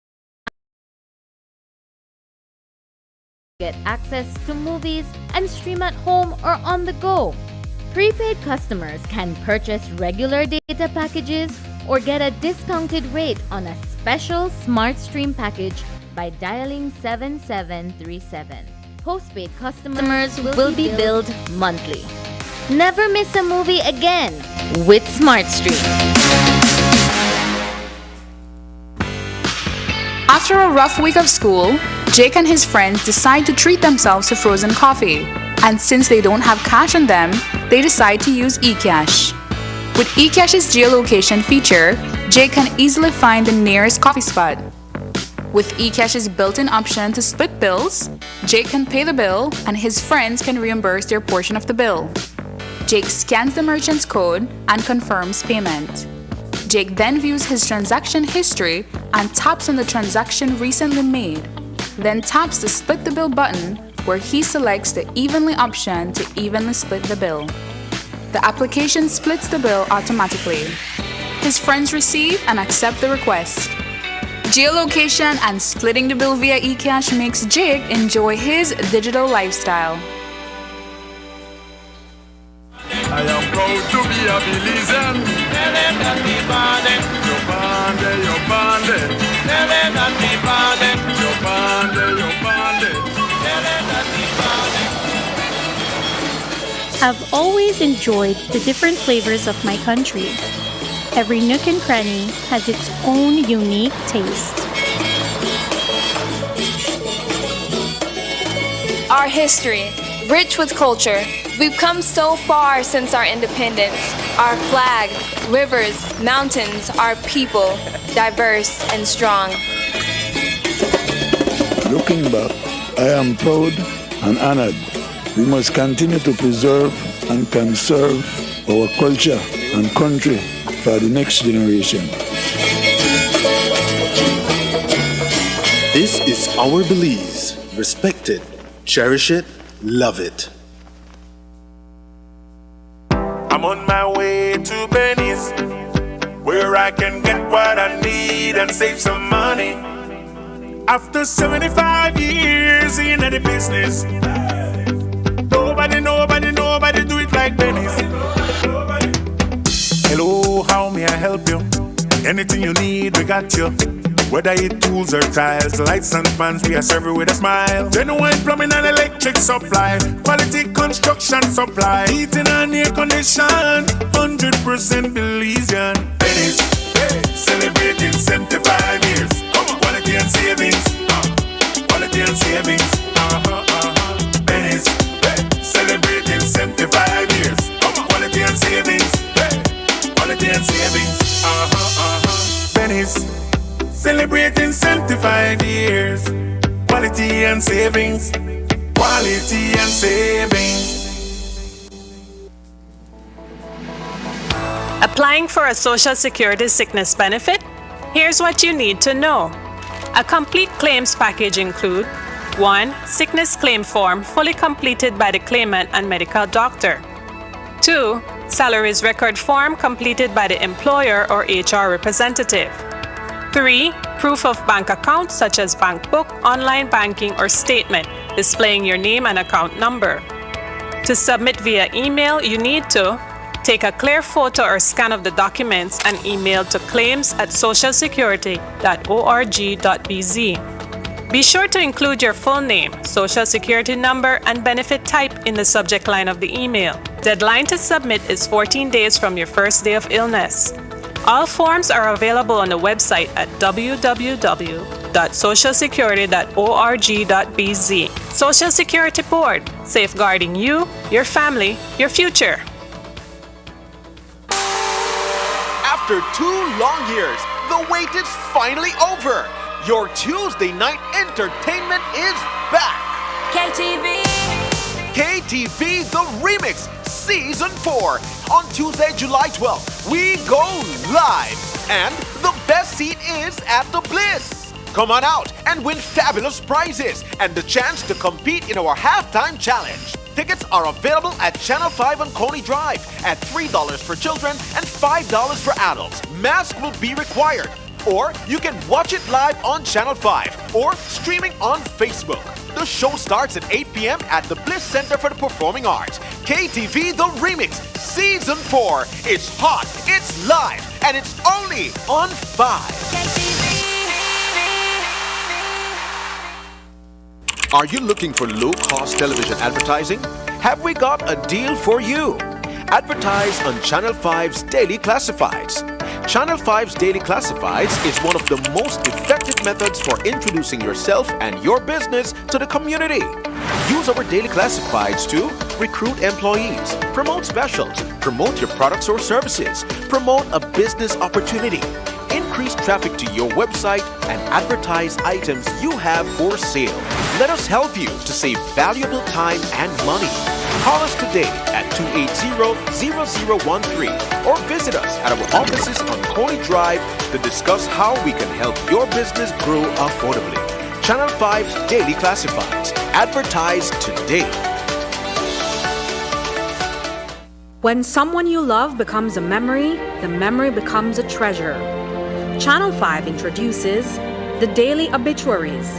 Get access to movies and stream at home or on the go. Prepaid customers can purchase regular data packages or get a discounted rate on a special SmartStream package by dialing 7737. Postpaid customers will be billed monthly. Never miss a movie again with SmartStream. After a rough week of school, Jake and his friends decide to treat themselves to frozen coffee. And since they don't have cash on them, they decide to use eCash. With eCash's geolocation feature, Jake can easily find the nearest coffee spot. With eCash's built-in option to split bills, Jake can pay the bill and his friends can reimburse their portion of the bill. Jake scans the merchant's code and confirms payment. Jake then views his transaction history and taps on the transaction recently made, then taps the split the bill button where he selects the evenly option to evenly split the bill. The application splits the bill automatically. His friends receive and accept the request. Geolocation and splitting the bill via eCash makes Jake enjoy his digital lifestyle. I am proud to be a Belizean. I've always enjoyed the different flavors of my country. Every nook and cranny has its own unique taste. Our history, rich with culture. We've come so far since our independence. Our flag, rivers, mountains, our people, diverse and strong. Looking back, I am proud and honored. We must continue to preserve and conserve our culture and country for the next generation. This is our Belize. Respect it, cherish it, love it. I'm on my way to Benny's, where I can get what I need and save some money. After 75 years in the business, nobody do it like Benny's. Hello, how may I help you? Anything you need, we got you. Whether it tools or tiles, lights and fans, we are serving with a smile. Genuine plumbing and electric supply, quality construction supply, heating and air condition, 100% Belizean. Benny's, celebrating 75 years. Quality and savings, quality and savings. Benny's, celebrating 75 years. Quality and savings, quality and savings. Benny's, celebrating 75 years. Quality and savings. Quality and savings. Applying for a Social Security sickness benefit? Here's what you need to know. A complete claims package include 1. Sickness claim form fully completed by the claimant and medical doctor. 2. Salaries record form completed by the employer or HR representative. 3. Proof of bank account such as bank book, online banking, or statement displaying your name and account number. To submit via email, you need to take a clear photo or scan of the documents and email to claims@socialsecurity.org.bz. Be sure to include your full name, social security number, and benefit type in the subject line of the email. Deadline to submit is 14 days from your first day of illness. All forms are available on the website at www.socialsecurity.org.bz. Social Security Board, safeguarding you, your family, your future. After 2 long years, the wait is finally over. Your Tuesday night entertainment is back. KTV The Remix Season 4. On Tuesday, July 12th, we go live. And the best seat is at the Bliss. Come on out and win fabulous prizes and the chance to compete in our halftime challenge. Tickets are available at Channel 5 on Coney Drive at $3 for children and $5 for adults. Mask will be required. Or you can watch it live on Channel 5 or streaming on Facebook. The show starts at 8 p.m. at the Bliss Center for the Performing Arts. KTV The Remix Season 4. It's hot, it's live, and it's only on 5. Are you looking for low-cost television advertising? Have we got a deal for you? Advertise on Channel 5's Daily Classifieds. Channel 5's Daily Classifieds is one of the most effective methods for introducing yourself and your business to the community. Use our Daily Classifieds to recruit employees, promote specials, promote your products or services, promote a business opportunity, increase increase traffic to your website and advertise items you have for sale. Let us help you to save valuable time and money. Call us today at 280-0013 or visit us at our offices on Coney Drive to discuss how we can help your business grow affordably. Channel 5 Daily Classifieds. Advertise today. When someone you love becomes a memory, the memory becomes a treasure. Channel 5 introduces the Daily Obituaries.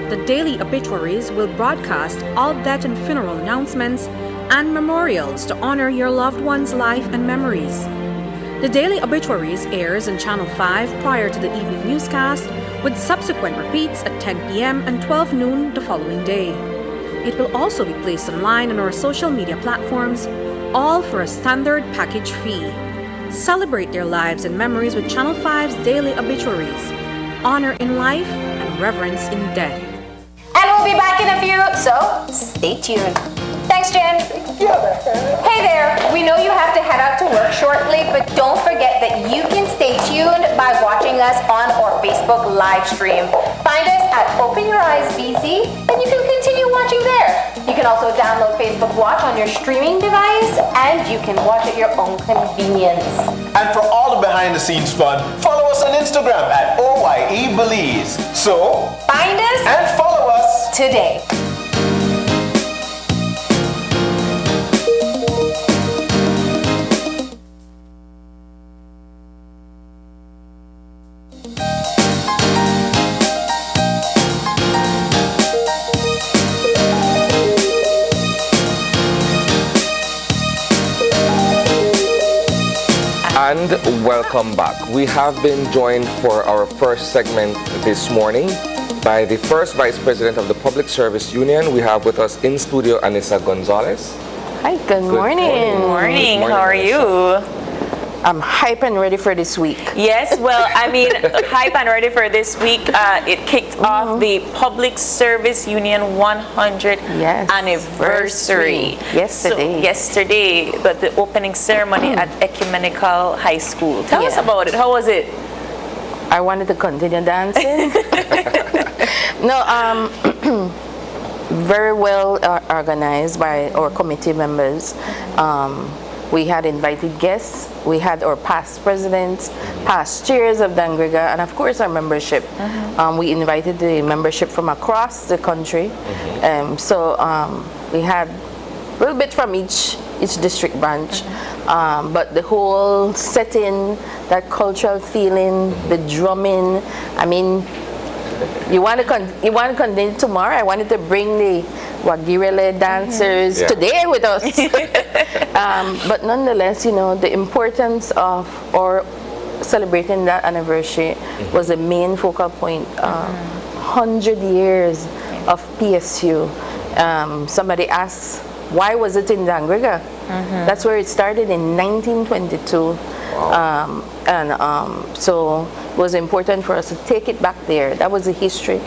The Daily Obituaries will broadcast all death and funeral announcements and memorials to honor your loved one's life and memories. The Daily Obituaries airs on Channel 5 prior to the evening newscast, with subsequent repeats at 10 p.m. and 12 noon the following day. It will also be placed online on our social media platforms, all for a standard package fee. Celebrate their lives and memories with Channel 5's Daily Obituaries. Honor in life and reverence in death. And we'll be back in a few, so stay tuned. Thanks, Jen. Hey there, we know you have to head out to work shortly, but don't forget that you can stay tuned by watching us on our Facebook live stream. Find us at Open Your Eyes BC, and you can continue watching there. You can also download Facebook Watch on your streaming device, and you can watch at your own convenience. And for all the behind-the-scenes fun, follow us on Instagram at OYEBelize. So, find us and follow us today. And welcome back. We have been joined for our first segment this morning by the first Vice President of the Public Service Union. We have with us in studio Anissa Gonzalez. Hi, good morning. Good morning. How are you? I'm hype and ready for this week. Yes, well, I mean, hype and ready for this week. It kicked off the Public Service Union 100th anniversary. Yesterday, but the opening ceremony at Ecumenical High School. Tell us about it. How was it? I wanted to continue dancing. No, very well organized by our committee members. We had invited guests. We had our past presidents, past chairs of Dangriga, and of course our membership. We invited the membership from across the country. So we had a little bit from each district branch. But the whole setting, that cultural feeling, the drumming, I mean, you want to continue tomorrow? I wanted to bring the Wagirele dancers today with us. But nonetheless, you know, the importance of our celebrating that anniversary was the main focal point. 100 years of PSU. Somebody asked, why was it in Dangriga? That's where it started in 1922. Wow. So it was important for us to take it back there. That was the history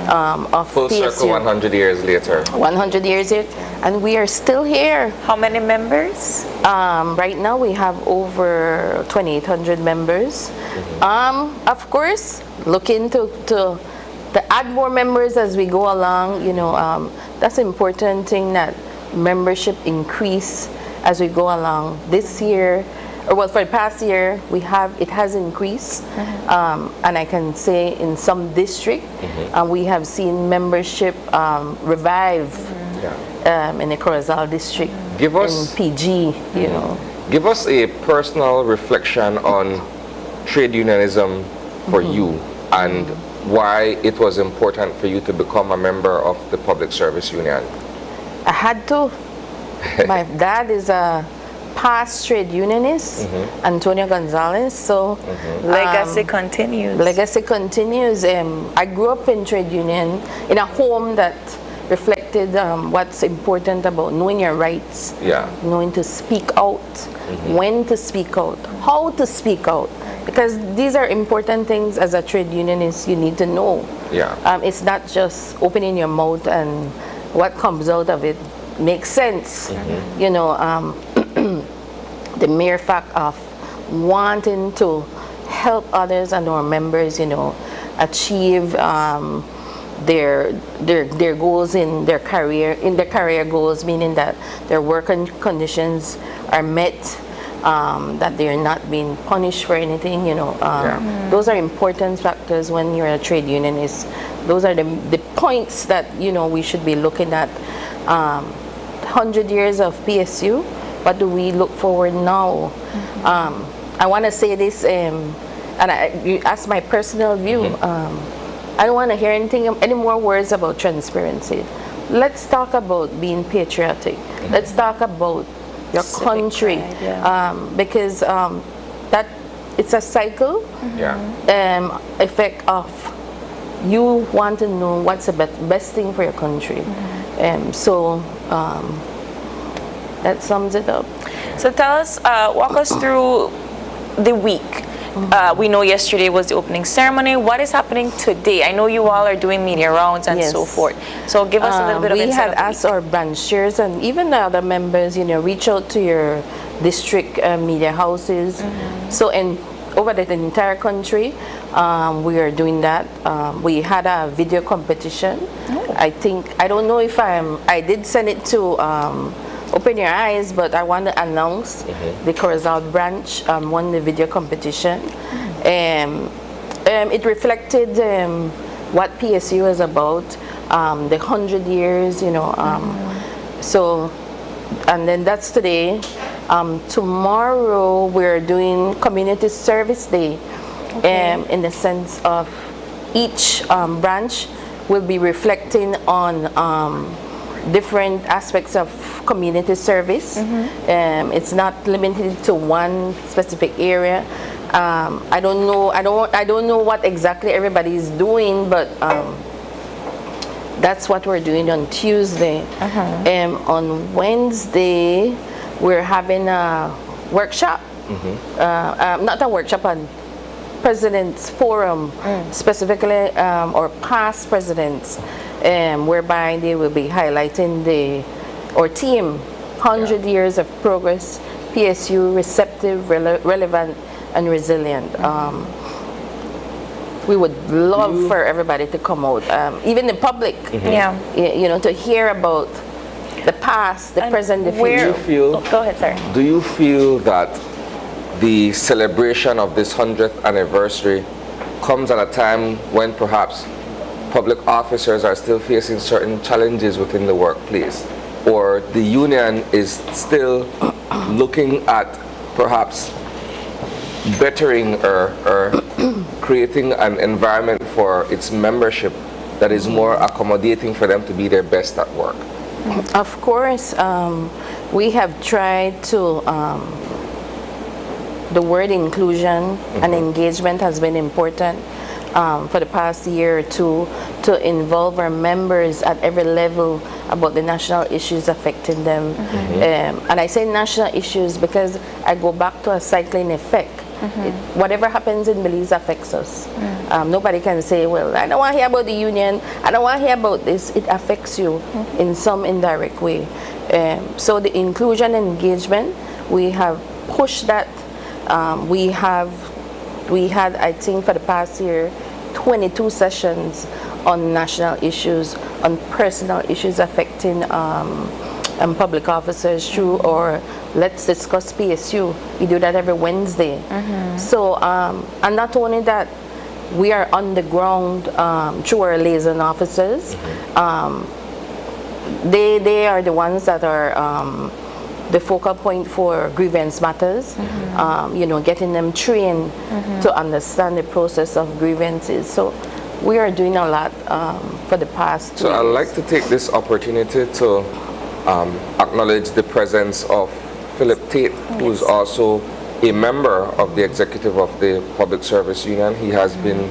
of Full PSU. circle 100 years later. 100 years later, and we are still here. How many members? Right now we have over 2,800 members. Of course, looking to add more members as we go along. You know, that's an important thing, that membership increase as we go along. This year, or well, for the past year, it has increased, and I can say in some district, we have seen membership revive in the Corozal district. Give us in PG, you know. Give us a personal reflection on trade unionism for you, and why it was important for you to become a member of the Public Service Union. I had to. My dad is a past trade unionist, Antonio Gonzalez, so legacy continues. Legacy continues. I grew up in trade union in a home that reflected what's important about knowing your rights, knowing to speak out, when to speak out, how to speak out, because these are important things as a trade unionist you need to know. It's not just opening your mouth and what comes out of it makes sense. You know, the mere fact of wanting to help others and our members, achieve their goals in their career goals, meaning that their working conditions are met, that they're not being punished for anything. Those are important factors when you're a trade unionist. Those are the points that we should be looking at. 100 years of PSU. What do we look forward now? I want to say this, and you ask my personal view. I don't want to hear any more words about transparency. Let's talk about being patriotic. Let's talk about your country, because that it's a cycle effect of you want to know what's the best thing for your country. So that sums it up. So tell us, walk us through the week. We know yesterday was the opening ceremony. What is happening today? I know you all are doing media rounds and so forth. So give us a little bit of insight. We had asked our branch chairs and even the other members, reach out to your district media houses. So over the entire country, we are doing that. We had a video competition. I don't know if I did send it to Open Your Eyes, but I want to announce the Corozal branch won the video competition. It reflected what PSU is about, the 100 years, So, and then that's today. Tomorrow we're doing Community Service Day, in the sense of each branch will be reflecting on different aspects of community service. It's not limited to one specific area. I don't know what exactly everybody is doing, but that's what we're doing on Tuesday. On Wednesday, we're having a workshop. Not a workshop, a President's Forum, specifically, or past presidents, whereby they will be highlighting our team, 100 years of progress, PSU, receptive, relevant, and resilient. We would love for everybody to come out, even the public, to hear about the past, the present, the future. Go ahead, sir. Do you feel that the celebration of this 100th anniversary comes at a time when perhaps public officers are still facing certain challenges within the workplace, or the union is still looking at perhaps bettering or creating an environment for its membership that is more accommodating for them to be their best at work? Of course, we have tried to the word inclusion and engagement has been important for the past year or two, to involve our members at every level about the national issues affecting them. And I say national issues because I go back to a cycling effect. Whatever happens in Belize affects us. Nobody can say, well, I don't want to hear about the union, I don't want to hear about this. It affects you in some indirect way. So the inclusion and engagement, we have pushed that. We had, I think, for the past year, 22 sessions on national issues, on personal issues affecting public officers through, or let's discuss PSU. We do that every Wednesday. So, and not only that, we are on the ground through our liaison officers. They are the ones that are the focal point for grievance matters, getting them trained to understand the process of grievances. So we are doing a lot for the past 2 years. So I'd like to take this opportunity to acknowledge the presence of Philip Tate, who is also a member of the executive of the Public Service Union. He has been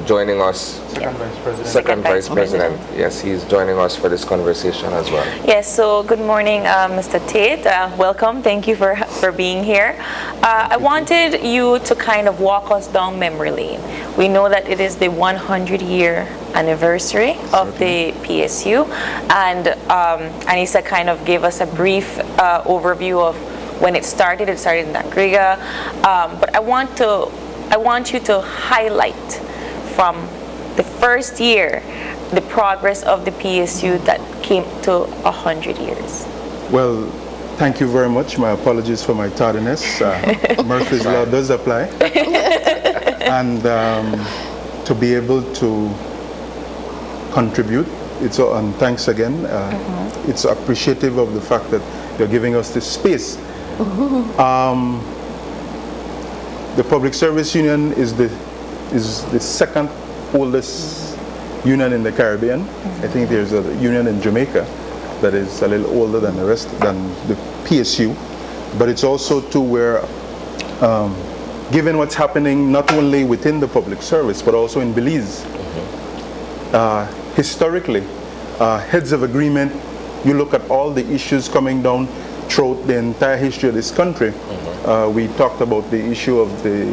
joining us, Second Vice President. Yes, he's joining us for this conversation as well. Yes, so good morning, Mr. Tate. Welcome. Thank you for being here. I wanted you to kind of walk us down memory lane. We know that it is the 100-year anniversary of the PSU, and Anissa kind of gave us a brief overview of when it started. It started in Nagriga, but I want to I want you to highlight from the first year the progress of the PSU that came to 100 years. Well, thank you very much. My apologies for my tardiness. Murphy's Law does apply. And to be able to contribute, and thanks again. It's appreciative of the fact that you're giving us this space. The Public Service Union is the second oldest union in the Caribbean. I think there's a union in Jamaica that is a little older than the rest, than the PSU. But it's also too where, given what's happening not only within the public service, but also in Belize, historically, heads of agreement, you look at all the issues coming down throughout the entire history of this country. We talked about the issue of the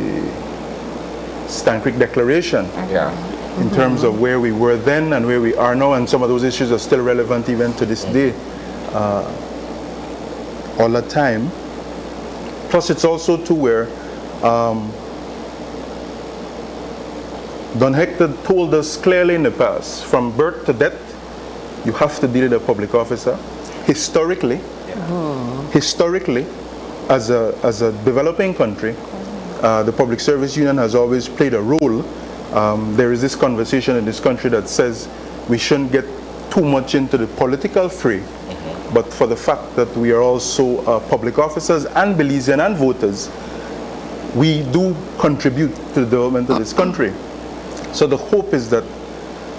Stan Creek Declaration. In terms of where we were then and where we are now, and some of those issues are still relevant even to this day, all the time. Plus, it's also to where Don Hector told us clearly in the past, from birth to death, you have to deal with a public officer. Historically, as a developing country, the Public Service Union has always played a role. There is this conversation in this country that says we shouldn't get too much into the political fray, but for the fact that we are also public officers and Belizean and voters, we do contribute to the development of this country. So the hope is that,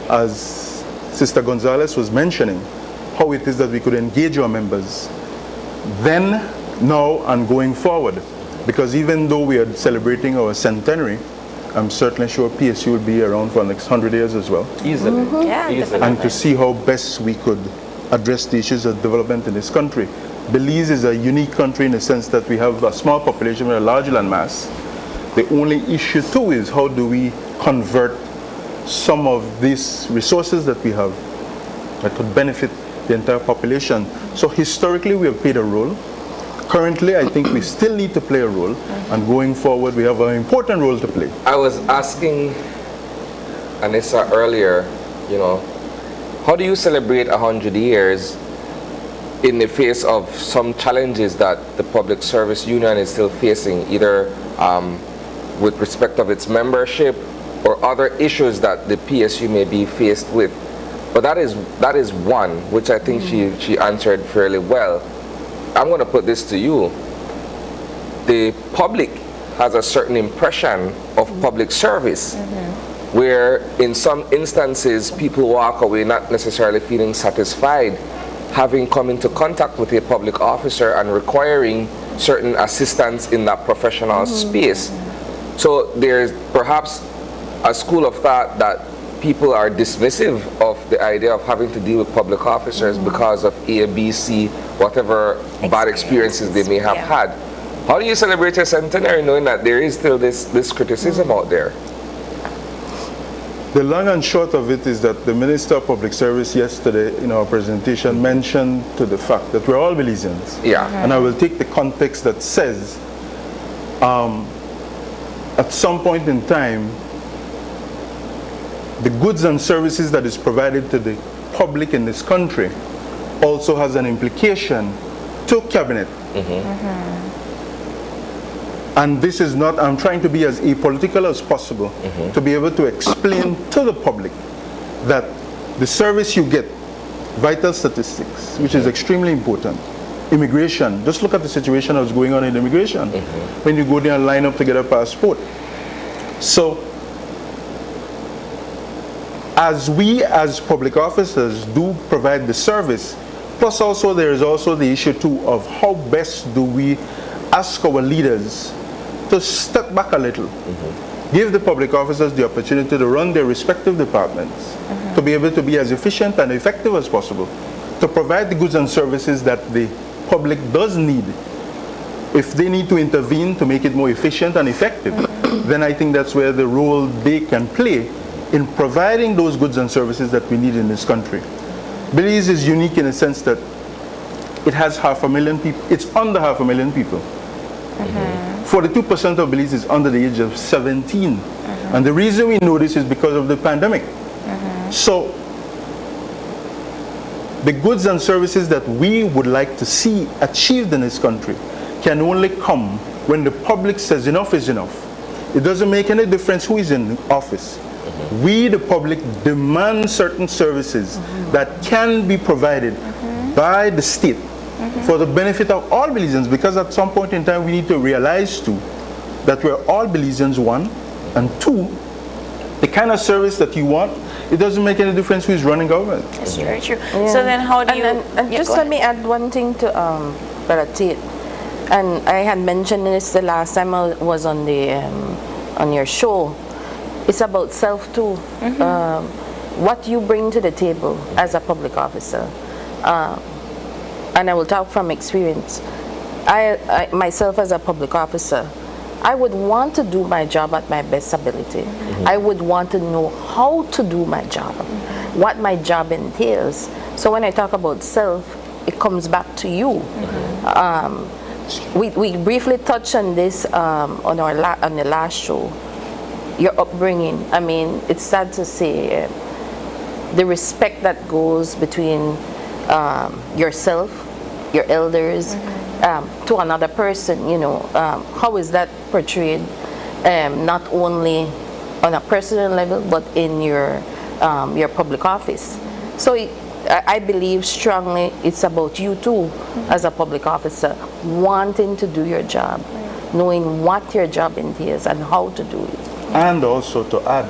as Sister Gonzalez was mentioning, how it is that we could engage our members then, now, and going forward. Because even though we are celebrating our centenary, I'm certainly sure PSU will be around for the next 100 years as well. Easily. And to see how best we could address the issues of development in this country. Belize is a unique country in the sense that we have a small population with a large land mass. The only issue too is how do we convert some of these resources that we have that could benefit the entire population. So historically we have played a role. Currently, I think we still need to play a role, and going forward, we have an important role to play. I was asking Anissa earlier, how do you celebrate 100 years in the face of some challenges that the Public Service Union is still facing, either with respect of its membership or other issues that the PSU may be faced with? But that is one, which I think she answered fairly well. I'm going to put this to you. The public has a certain impression of public service, where in some instances people walk away not necessarily feeling satisfied, having come into contact with a public officer and requiring certain assistance in that professional space. So there's perhaps a school of thought that people are dismissive of the idea of having to deal with public officers because of A, B, C, whatever bad experiences they may have had. How do you celebrate your centenary knowing that there is still this criticism out there? The long and short of it is that the Minister of Public Service yesterday in our presentation mentioned to the fact that we're all Belizeans. And I will take the context that says at some point in time, the goods and services that is provided to the public in this country also has an implication to cabinet. And this is not, I'm trying to be as apolitical as possible to be able to explain to the public that the service you get, vital statistics, which is extremely important, immigration, just look at the situation that was going on in immigration when you go there and line up to get a passport. So as we as public officers do provide the service, plus also there is also the issue too of how best do we ask our leaders to step back a little, give the public officers the opportunity to run their respective departments, to be able to be as efficient and effective as possible, to provide the goods and services that the public does need. If they need to intervene to make it more efficient and effective, then I think that's where the role they can play in providing those goods and services that we need in this country. Belize is unique in the sense that it has 500,000 people, it's under 500,000 people. 42% of Belize is under the age of 17. And the reason we know this is because of the pandemic. So the goods and services that we would like to see achieved in this country can only come when the public says enough is enough. It doesn't make any difference who is in office. We, the public, demand certain services that can be provided by the state for the benefit of all Belizeans, because at some point in time we need to realize too that we're all Belizeans, one, and two, the kind of service that you want, it doesn't make any difference who is running government. That's very true. So then how do you... And just let me add one thing to Brother Tate. And I had mentioned this the last time I was on the on your show. It's about self too. What you bring to the table as a public officer. And I will talk from experience. I myself as a public officer, I would want to do my job at my best ability. I would want to know how to do my job, what my job entails. So when I talk about self, it comes back to you. We briefly touched on this on the last show. Your upbringing. I mean, it's sad to say the respect that goes between yourself, your elders, to another person. You know, how is that portrayed? Not only on a personal level, but in your public office. So I believe strongly it's about you too, as a public officer, wanting to do your job, knowing what your job entails and how to do it. And also to add,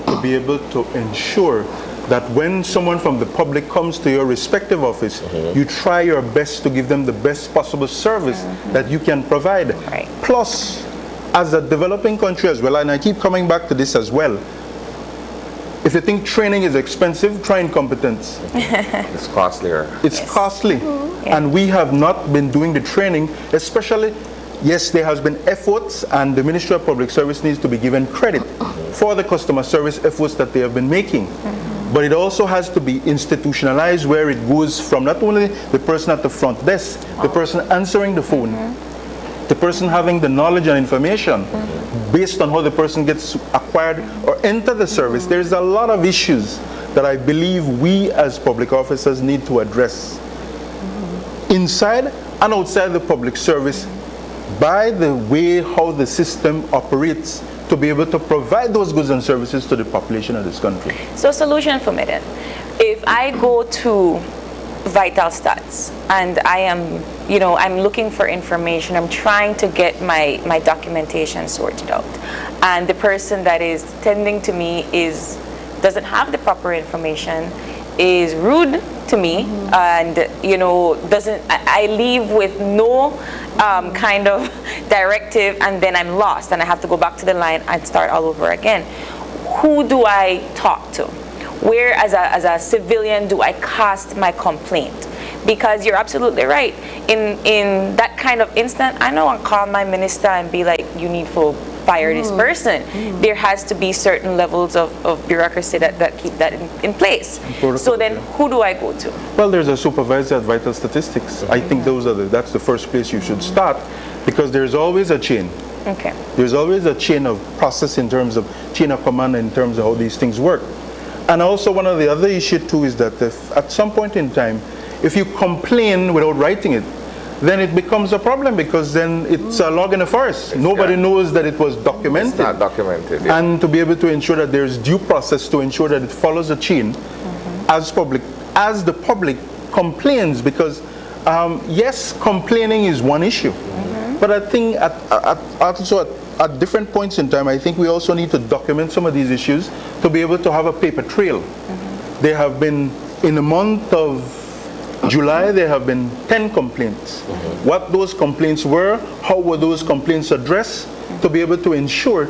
to be able to ensure that when someone from the public comes to your respective office, you try your best to give them the best possible service that you can provide. Plus, as a developing country as well, and I keep coming back to this as well, if you think training is expensive, try incompetence. It's costlier. It's costly. And we have not been doing the training, especially, yes, there has been efforts, and the Ministry of Public Service needs to be given credit for the customer service efforts that they have been making. But it also has to be institutionalized, where it goes from not only the person at the front desk, the person answering the phone, the person having the knowledge and information based on how the person gets acquired or enter the service. There's a lot of issues that I believe we as public officers need to address inside and outside the public service by the way how the system operates to be able to provide those goods and services to the population of this country. So solution for me then. If I go to Vital Stats and I am, you know, I'm looking for information, I'm trying to get my documentation sorted out, and the person that is tending to me doesn't have the proper information, is rude to me, and you know, I leave with no kind of directive, and then I'm lost and I have to go back to the line and start all over again. Who do I talk to? Where as a civilian do I cast my complaint? Because you're absolutely right. In that kind of instant, I know I'll call my minister and be like, you need to fire this person. There has to be certain levels of bureaucracy that keep that in place. So then who do I go to? Well, there's a supervisor at Vital Statistics. I think that's the first place you should start, because there's always a chain. Okay. There's always a chain of process in terms of chain of command in terms of how these things work. And also one of the other issues too is that if at some point in time, if you complain without writing it, then it becomes a problem, because then it's a log in a forest. Nobody knows that it was documented. It's not documented. Yeah. And to be able to ensure that there's due process to ensure that it follows a chain as the public complains, because yes, complaining is one issue. But I think at different points in time, I think we also need to document some of these issues to be able to have a paper trail. There have been, in the month of July, there have been 10 complaints. What those complaints were, how were those complaints addressed, to be able to ensure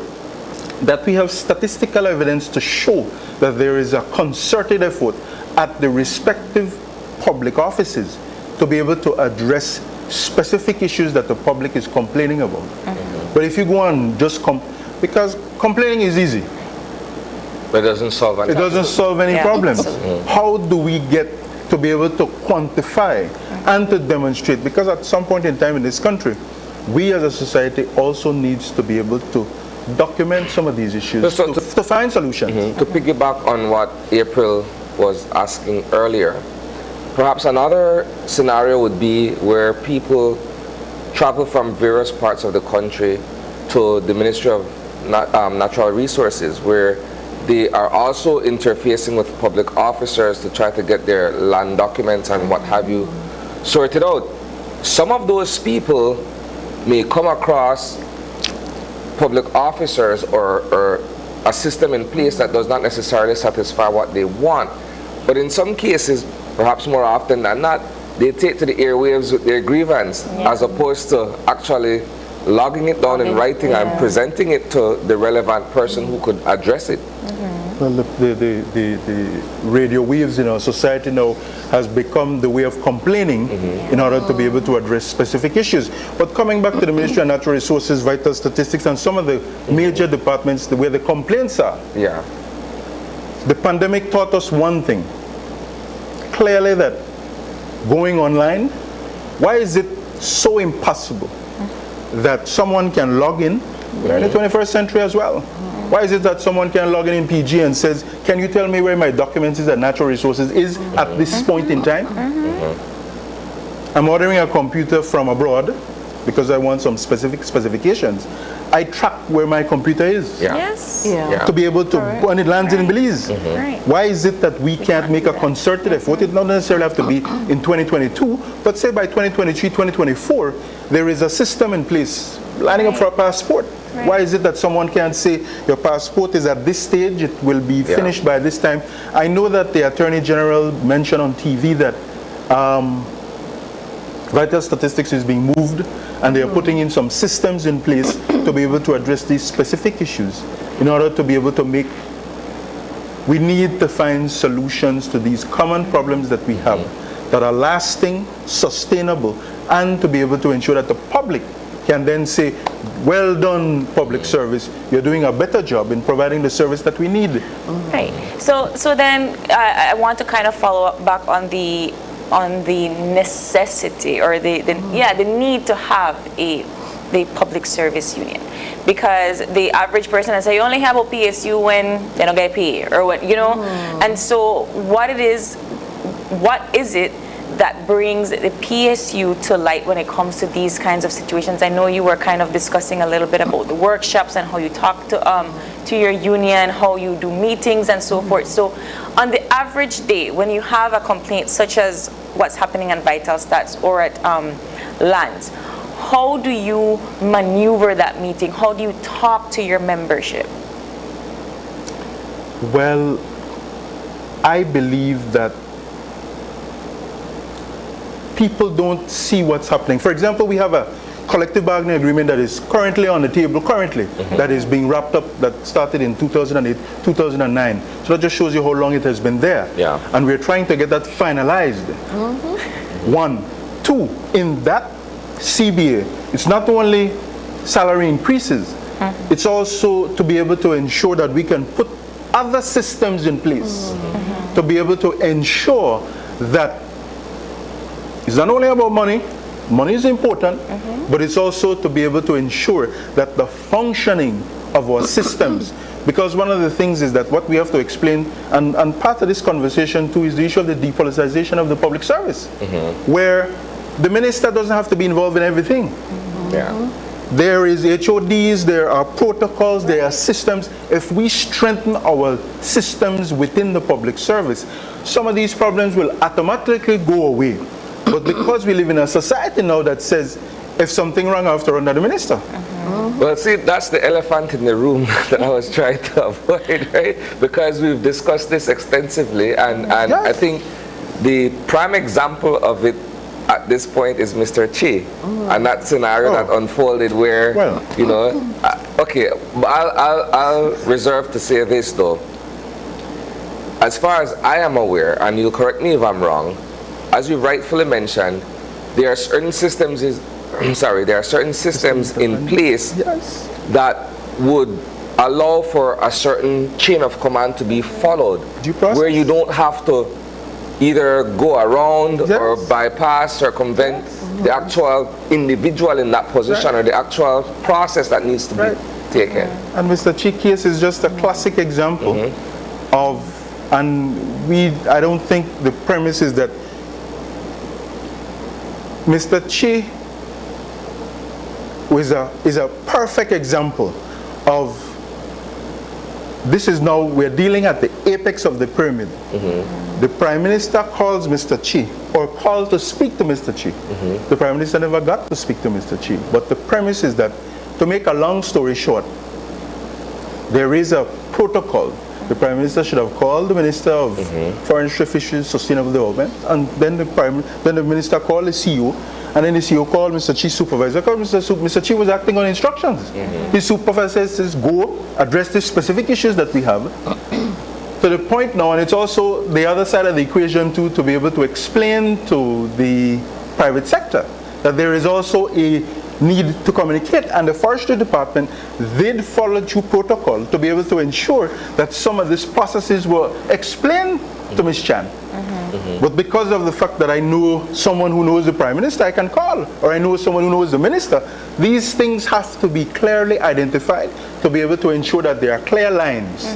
that we have statistical evidence to show that there is a concerted effort at the respective public offices to be able to address specific issues that the public is complaining about. But if you go on just because complaining is easy. But it doesn't solve any problems. It doesn't solve any problems. How do we get to be able to quantify and to demonstrate? Because at some point in time in this country, we as a society also needs to be able to document some of these issues to find solutions. To piggyback on what April was asking earlier, perhaps another scenario would be where people travel from various parts of the country to the Ministry of Natural Resources, where they are also interfacing with public officers to try to get their land documents and what have you sorted out. Some of those people may come across public officers or a system in place that does not necessarily satisfy what they want. But in some cases, perhaps more often than not, they take to the airwaves with their grievance as opposed to actually logging it down in writing and presenting it to the relevant person who could address it. Well, the radio waves in our society now has become the way of complaining in order to be able to address specific issues. But coming back to the Ministry of Natural Resources, Vital Statistics, and some of the major departments where the complaints are, the pandemic taught us one thing. Clearly that going online, why is it so impossible that someone can log in? We're in the 21st century as well. Why is it that someone can log in PG and says, can you tell me where my documents is at Natural Resources is at this point in time? I'm ordering a computer from abroad because I want some specific specifications. I track where my computer is to be able to, when it lands in Belize. Why is it that we can't make a concerted effort? It not necessarily have to be in 2022, but say by 2023, 2024, there is a system in place lining up for a passport. Why is it that someone can't say your passport is at this stage, it will be finished by this time? I know that the Attorney General mentioned on TV that Vital Statistics is being moved and they are putting in some systems in place to be able to address these specific issues in order to be able to make, we need to find solutions to these common problems that we have that are lasting, sustainable, and to be able to ensure that the public can then say, well done, public service, you're doing a better job in providing the service that we need. Right. So then I want to kind of follow up back on the necessity or the need to have the public service union, because the average person will say you only have a PSU when they don't get paid or what, you know. And so what is it that brings the PSU to light when it comes to these kinds of situations? I know you were kind of discussing a little bit about the workshops and how you talk to your union, how you do meetings and so forth. So on the average day, when you have a complaint such as what's happening on Vital Stats or at lands, how do you maneuver that meeting? How do you talk to your membership? Well, I believe that people don't see what's happening. For example, we have a collective bargaining agreement that is currently on the table, that is being wrapped up, that started in 2008, 2009. So that just shows you how long it has been there. And we're trying to get that finalized. One. Two, in that CBA, it's not only salary increases, it's also to be able to ensure that we can put other systems in place to be able to ensure that it's not only about money. Money is important, but it's also to be able to ensure that the functioning of our systems, because one of the things is that what we have to explain, and part of this conversation too, is the issue of the depoliticization of the public service, where the minister doesn't have to be involved in everything. There is HODs, there are protocols, there are systems. If we strengthen our systems within the public service, some of these problems will automatically go away. But because we live in a society now that says, if something wrong, I have to run to the minister. Well, see, that's the elephant in the room that I was trying to avoid, right? Because we've discussed this extensively, and I think the prime example of it at this point is Mr. Chi, and that scenario that unfolded where, you know, okay, I'll reserve to say this though. As far as I am aware, and you'll correct me if I'm wrong, as you rightfully mentioned, there are certain systems in place that would allow for a certain chain of command to be followed, where you don't have to either go around or bypass, circumvent the actual individual in that position or the actual process that needs to be taken. And Mr. Chi case is just a classic example of, and I don't think the premise is that Mr. Chi is a perfect example of, this is now, we're dealing at the apex of the pyramid. The Prime Minister calls Mr. Chi, or called to speak to Mr. Chi. The Prime Minister never got to speak to Mr. Chi. But the premise is that, to make a long story short, there is a protocol. The Prime Minister should have called the Minister of Forestry, Fisheries, Sustainable Development, and then the Minister called the CEO, and then the CEO called Mr. Chi's supervisor, because Mr. Chi was acting on instructions. His supervisor says, go address the specific issues that we have. To the point now, and it's also the other side of the equation too, to be able to explain to the private sector that there is also a need to communicate, and the Forestry Department did follow due protocol to be able to ensure that some of these processes were explained to Ms. Chan. But because of the fact that I know someone who knows the Prime Minister, I can call, or I know someone who knows the Minister, these things have to be clearly identified to be able to ensure that there are clear lines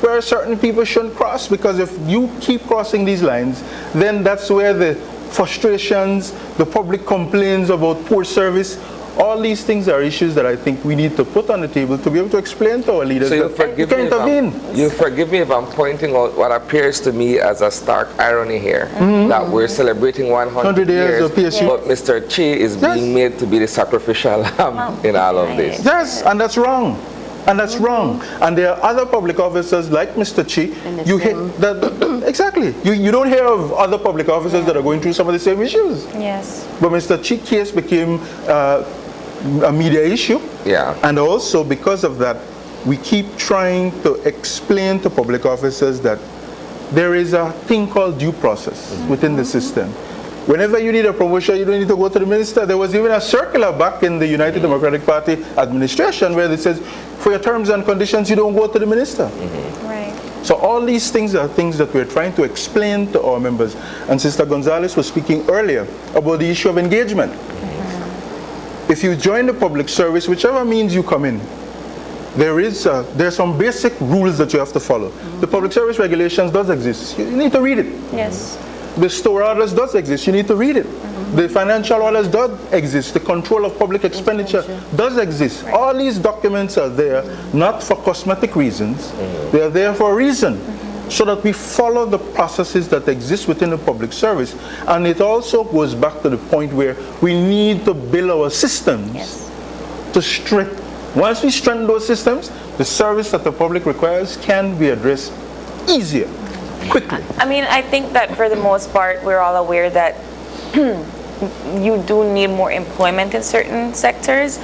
where certain people shouldn't cross, because if you keep crossing these lines, then that's where the frustrations, the public complaints about poor service, all these things are issues that I think we need to put on the table to be able to explain to our leaders. So you'll forgive me if I'm pointing out what appears to me as a stark irony here, that we're celebrating 100 years of PSU. but Mr. Chi is being made to be the sacrificial lamb in all of this. Yes, and that's wrong. And that's wrong. And there are other public officers like Mr. Chi. You hit that exactly. You don't hear of other public officers that are going through some of the same issues. Yes. But Mr. Chi case became a media issue. And also because of that, we keep trying to explain to public officers that there is a thing called due process within the system. Whenever you need a promotion, you don't need to go to the minister. There was even a circular back in the United Democratic Party administration where it says, for your terms and conditions, you don't go to the minister. Right. So all these things are things that we're trying to explain to our members. And Sister Gonzalez was speaking earlier about the issue of engagement. If you join the public service, whichever means you come in, there's some basic rules that you have to follow. The public service regulations does exist. You need to read it. Yes. The store orders does exist. You need to read it. The financial orders does exist. The control of public expenditure does exist. All these documents are there not for cosmetic reasons. They are there for a reason, so that we follow the processes that exist within the public service. And it also goes back to the point where we need to build our systems to strengthen. Once we strengthen those systems, the service that the public requires can be addressed easier, quickly. I mean, I think that for the most part, we're all aware that you do need more employment in certain sectors.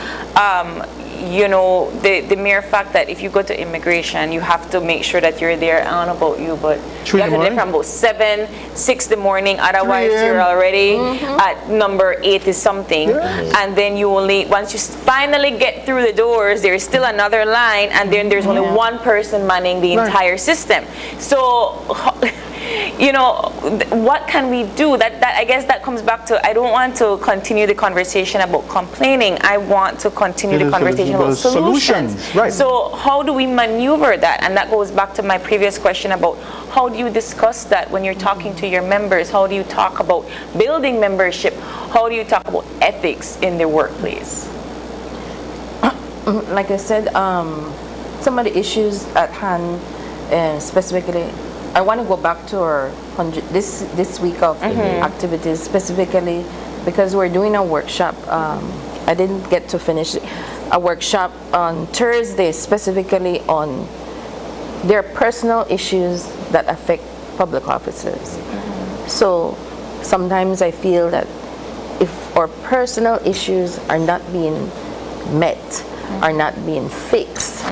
You know, the mere fact that if you go to immigration, you have to make sure that you're there. I don't know about you, but you have to be there from about 7, 6 in the morning. Otherwise, you're already at number 80 something. And then you only, once you finally get through the doors, there's still another line, and then there's only one person manning the entire system. So, you know, what can we do? That I guess that comes back to, I don't want to continue the conversation about complaining. I want to continue the conversation about solutions. So how do we maneuver that? And that goes back to my previous question about how do you discuss that when you're talking to your members? How do you talk about building membership? How do you talk about ethics in the workplace? Like I said, some of the issues at hand, specifically, I want to go back to our this week of activities, specifically because we're doing a workshop. I didn't get to finish a workshop on Thursday, specifically on their personal issues that affect public officers. So sometimes I feel that if our personal issues are not being met, are not being fixed,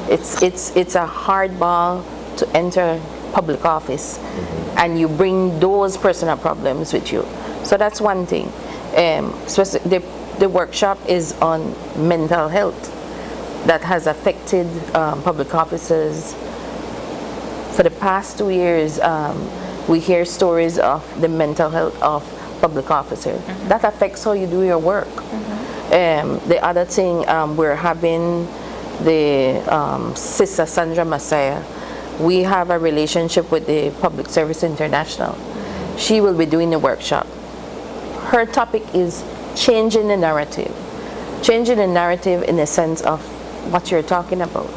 it's a hard ball to enter public office, and you bring those personal problems with you. So that's one thing. The workshop is on mental health that has affected public officers for the past 2 years. We hear stories of the mental health of public officers. That affects how you do your work. The other thing, we're having the Sister Sandra Masaya. We have a relationship with the Public Service International. She will be doing the workshop. Her topic is changing the narrative. Changing the narrative in the sense of what you're talking about.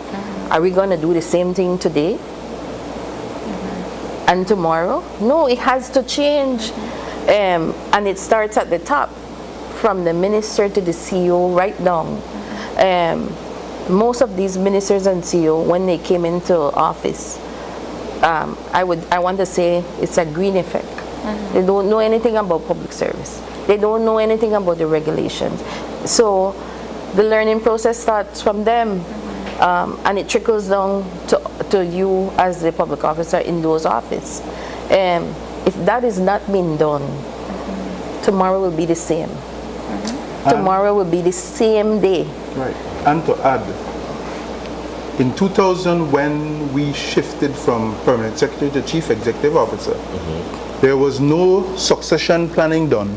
Are we going to do the same thing today? And tomorrow? No, it has to change. And it starts at the top, from the minister to the CEO right down. Most of these ministers and CEO, when they came into office, I want to say it's a green effect. They don't know anything about public service. They don't know anything about the regulations. So the learning process starts from them, and it trickles down to you as the public officer in those offices. If that is not being done, tomorrow will be the same. Tomorrow will be the same day. Right. And to add, in 2000, when we shifted from permanent secretary to chief executive officer, there was no succession planning done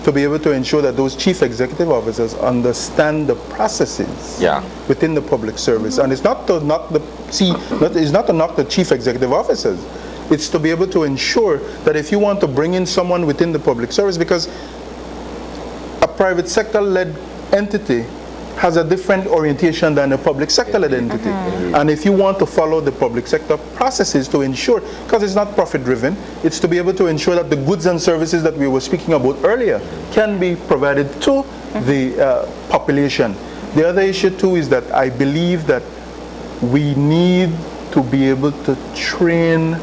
to be able to ensure that those chief executive officers understand the processes within the public service. And it's not to knock the chief executive officers. It's to be able to ensure that if you want to bring in someone within the public service, because a private sector-led entity has a different orientation than a public sector-led entity. And if you want to follow the public sector processes to ensure, because it's not profit-driven, it's to be able to ensure that the goods and services that we were speaking about earlier can be provided to the population. The other issue too is that I believe that we need to be able to train,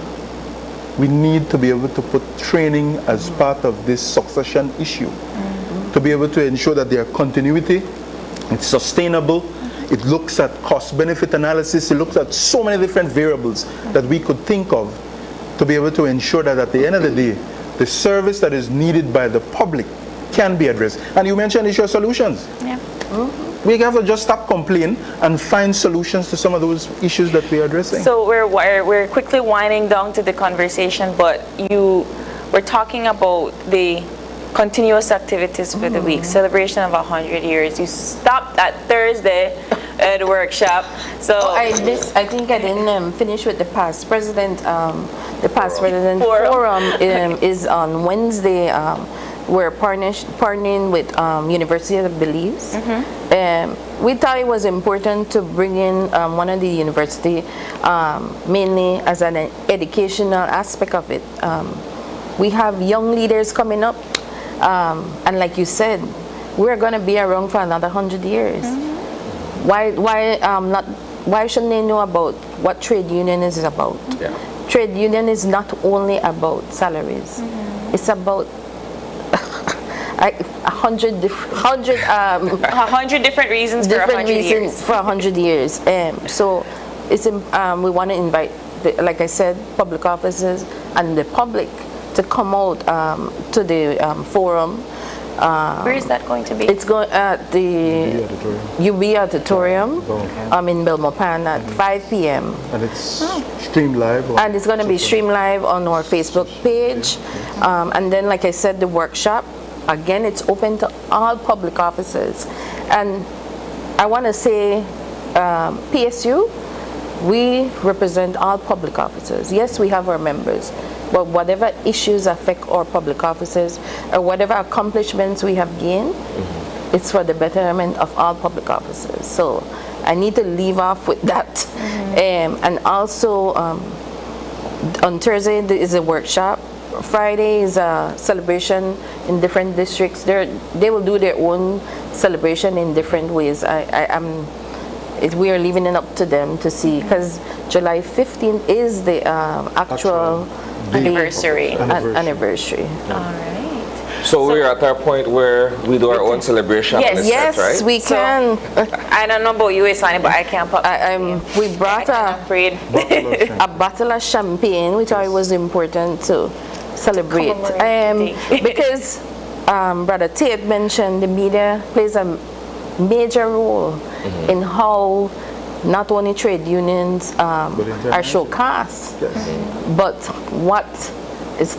we need to be able to put training as part of this succession issue, to be able to ensure that there are continuity, it's sustainable, it looks at cost-benefit analysis, it looks at so many different variables that we could think of to be able to ensure that at the end of the day, the service that is needed by the public can be addressed. And you mentioned issue of solutions. We have to just stop complaining and find solutions to some of those issues that we're addressing. So we're quickly winding down to the conversation, but we're talking about the continuous activities for the week, celebration of 100 years. You stopped at Thursday at the workshop. So I think I didn't finish with the past president. The past president forum is on Wednesday. We're partnering with University of Belize. We thought it was important to bring in one of the university, mainly as an educational aspect of it. We have young leaders coming up. And like you said, we're going to be around for another 100 years. Why shouldn't they know about what trade union is about? Trade union is not only about salaries. It's about 100 different reasons for 100 years. For 100 years. So it's we want to invite, like I said, public officers and the public to come out to the forum. Where is that going to be? It's going at the UB Auditorium in Belmopan at 5 p.m. And it's streamed live? And it's going to be streamed live on our Facebook page. And then, like I said, the workshop, again, it's open to all public officers. And I want to say, PSU, we represent all public officers. Yes, we have our members. But whatever issues affect our public officers or whatever accomplishments we have gained, it's for the betterment of all public officers. So I need to leave off with that. And also on Thursday there is a workshop. Friday is a celebration in different districts. They will do their own celebration in different ways. We are leaving it up to them to see, because July 15th is the actual anniversary. Anniversary. All right. So we're at our point where we do our own celebration. Yes, right? we can. I don't know about you, Isani, but I can't pop. We brought a bottle of champagne, which I was important to celebrate. Because Brother Tate mentioned the media plays a major role in how not only trade unions are showcased, but what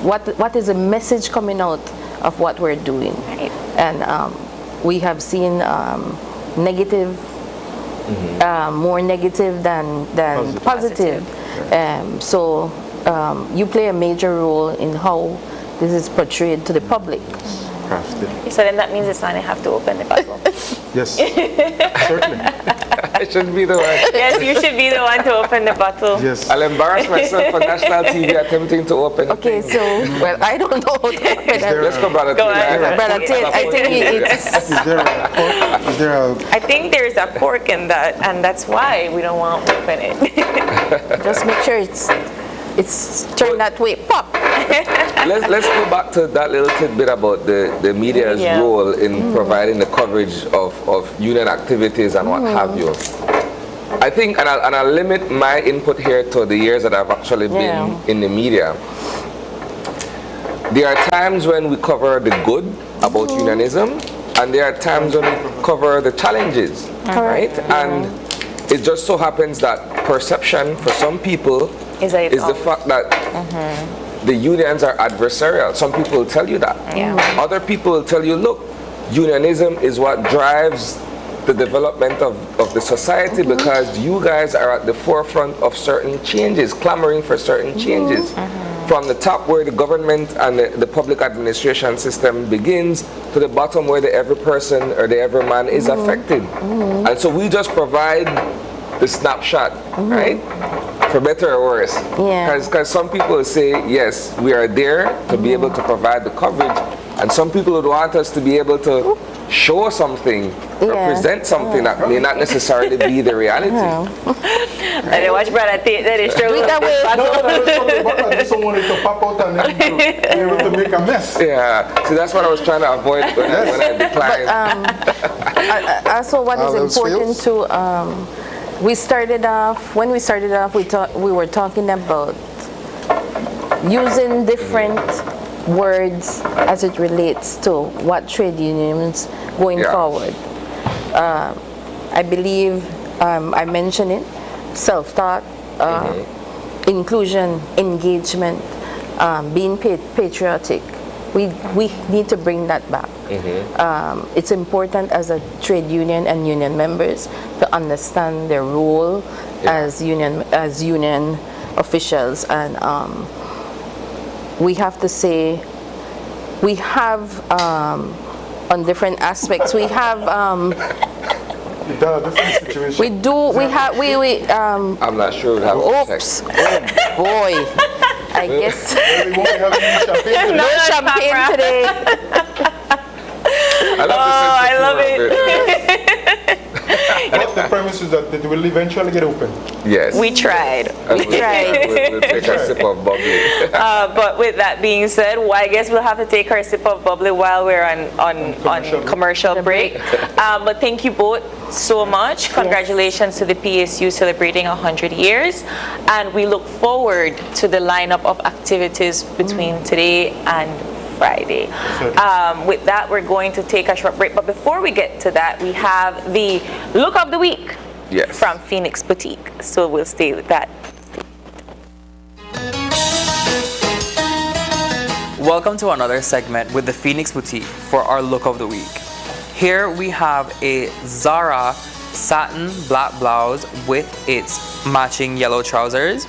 what is the message coming out of what we're doing? Right. And we have seen negative, more negative than positive. So you play a major role in how this is portrayed to the public. So then that means it's not have to open the bottle. Yes, certainly. I should be the one. Yes, you should be the one to open the bottle. Yes. I'll embarrass myself on national TV attempting to open. Okay, so well, I don't know how to open it. Let's go, Brother Tate. Brother Tate, I think it's. Is there a I think there's a cork in that, and that's why we don't want to open it. Just make sure it's turned that way. Pop. Let's go back to that little tidbit about the media's role in providing the coverage of union activities and what have you. I think, and I'll limit my input here to the years that I've actually been in the media. There are times when we cover the good about unionism, and there are times when we cover the challenges, right? And it just so happens that perception for some people is the fact that the unions are adversarial. Some people will tell you that. Other people will tell you, look, unionism is what drives the development of the society because you guys are at the forefront of certain changes, clamoring for certain changes. From the top where the government and the public administration system begins to the bottom where the every person or the every man is affected. And so we just provide the snapshot, right? For better or worse. Because some people say, yes, we are there to be able to provide the coverage, and some people would want us to be able to show something, represent something that may not necessarily be the reality. I didn't watch Brother Tate that is true. I just don't want it to pop out and then be able to make a mess. Yeah, so that's what I was trying to avoid when I declined. But, also what is important to when we started off, we were talking about using different words as it relates to what trade unions going forward. I believe I mentioned it, self-taught, inclusion, engagement, being patriotic. We need to bring that back. It's important as a trade union and union members to understand their role as union officials, and we have to say we have on different aspects. We have different situations. I'm not sure. Oops! Oh boy! I guess no champagne today. I love it. The premise is that it will eventually get open. Yes. We tried. We'll take a sip of bubbly. But with that being said, I guess we'll have to take our sip of bubbly while we're on commercial break. But thank you both so much. Congratulations to the PSU celebrating 100 years. And we look forward to the lineup of activities between today and Friday. With that, we're going to take a short break. But before we get to that, we have the Look of the Week from Phoenix Boutique. So we'll stay with that. Welcome to another segment with the Phoenix Boutique for our Look of the Week. Here we have a Zara satin black blouse with its matching yellow trousers.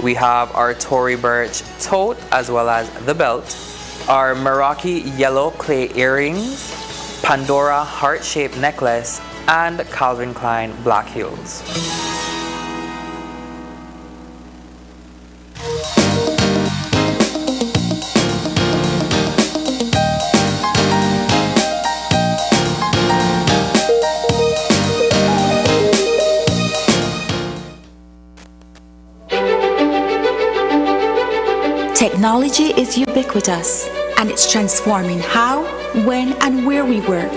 We have our Tory Burch tote as well as the belt. Our Meraki yellow clay earrings, Pandora heart-shaped necklace, and Calvin Klein black heels. Technology is ubiquitous, and it's transforming how, when, and where we work.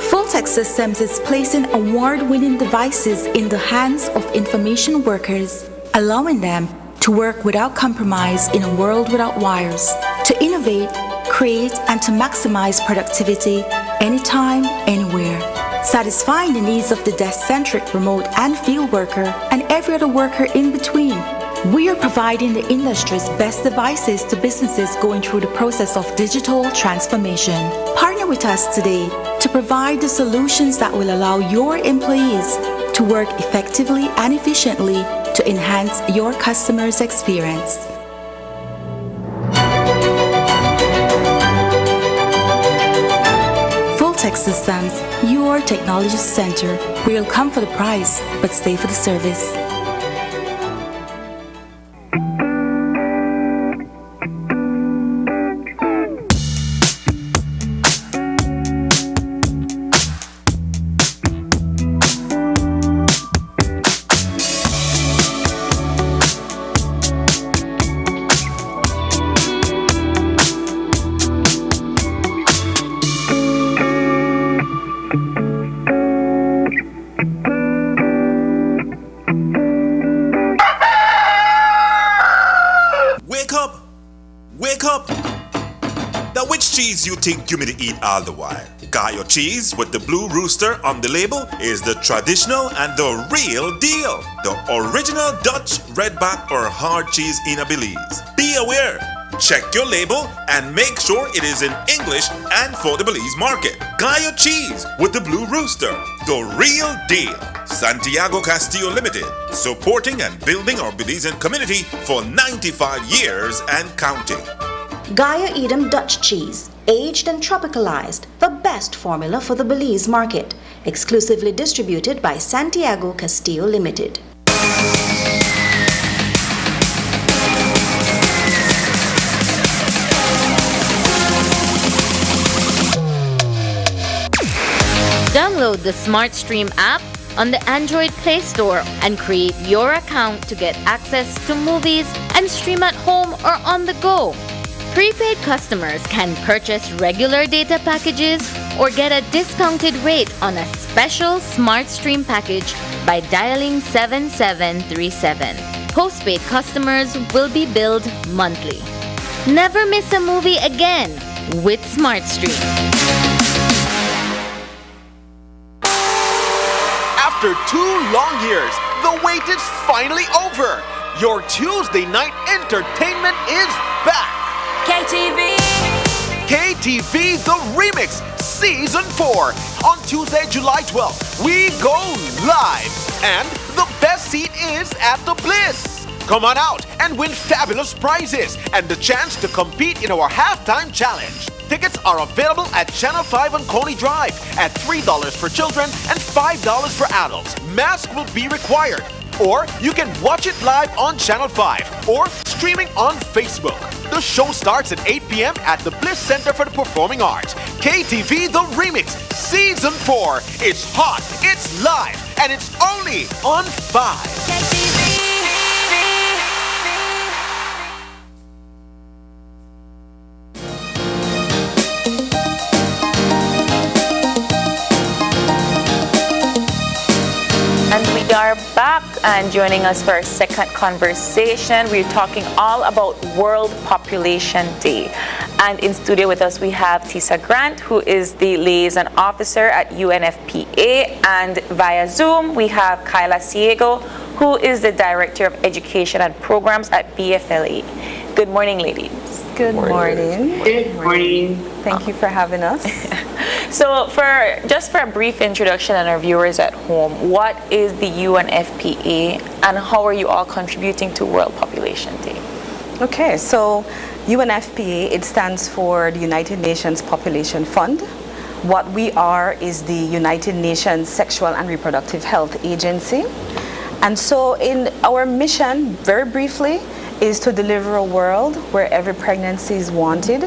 Full-Tech Systems is placing award-winning devices in the hands of information workers, allowing them to work without compromise in a world without wires, to innovate, create, and to maximize productivity anytime, anywhere, satisfying the needs of the desk-centric remote and field worker and every other worker in between. We are providing the industry's best devices to businesses going through the process of digital transformation. Partner with us today to provide the solutions that will allow your employees to work effectively and efficiently to enhance your customers' experience. Full-Tech Systems, your technology center, where you'll come for the price, but stay for the service. You think you may eat all the while. Gallo cheese with the blue rooster on the label is the traditional and the real deal. The original Dutch, redback or hard cheese in a Belize. Be aware. Check your label and make sure it is in English and for the Belize market. Gallo cheese with the blue rooster. The real deal. Santiago Castillo Limited. Supporting and building our Belizean community for 95 years and counting. Gaia Edam Dutch cheese, aged and tropicalized, the best formula for the Belize market, exclusively distributed by Santiago Castillo Limited. Download the SmartStream app on the Android Play Store and create your account to get access to movies and stream at home or on the go. Prepaid customers can purchase regular data packages or get a discounted rate on a special SmartStream package by dialing 7737. Postpaid customers will be billed monthly. Never miss a movie again with SmartStream. After 2 long years, the wait is finally over. Your Tuesday night entertainment is back. KTV! KTV The Remix Season 4. On Tuesday, July 12th, we go live. And the best seat is at the Bliss. Come on out and win fabulous prizes and the chance to compete in our halftime challenge. Tickets are available at Channel 5 on Coney Drive at $3 for children and $5 for adults. Mask will be required. Or you can watch it live on Channel 5 or streaming on Facebook. The show starts at 8 p.m. at the Bliss Center for the Performing Arts. KTV The Remix Season 4. It's hot, it's live, and it's only on 5. KTV. And we are back, and joining us for our second conversation, we're talking all about World Population Day. And in studio with us, we have Tisa Grant, who is the liaison officer at UNFPA. And via Zoom, we have Kyla Ciego, who is the director of education and programs at BFLA. Good morning, ladies. Good morning. Good morning. Thank you for having us. So for a brief introduction and our viewers at home, what is the UNFPA and how are you all contributing to World Population Day? Okay, so UNFPA, it stands for the United Nations Population Fund. What we are is the United Nations Sexual and Reproductive Health Agency. And so in our mission, very briefly, is to deliver a world where every pregnancy is wanted,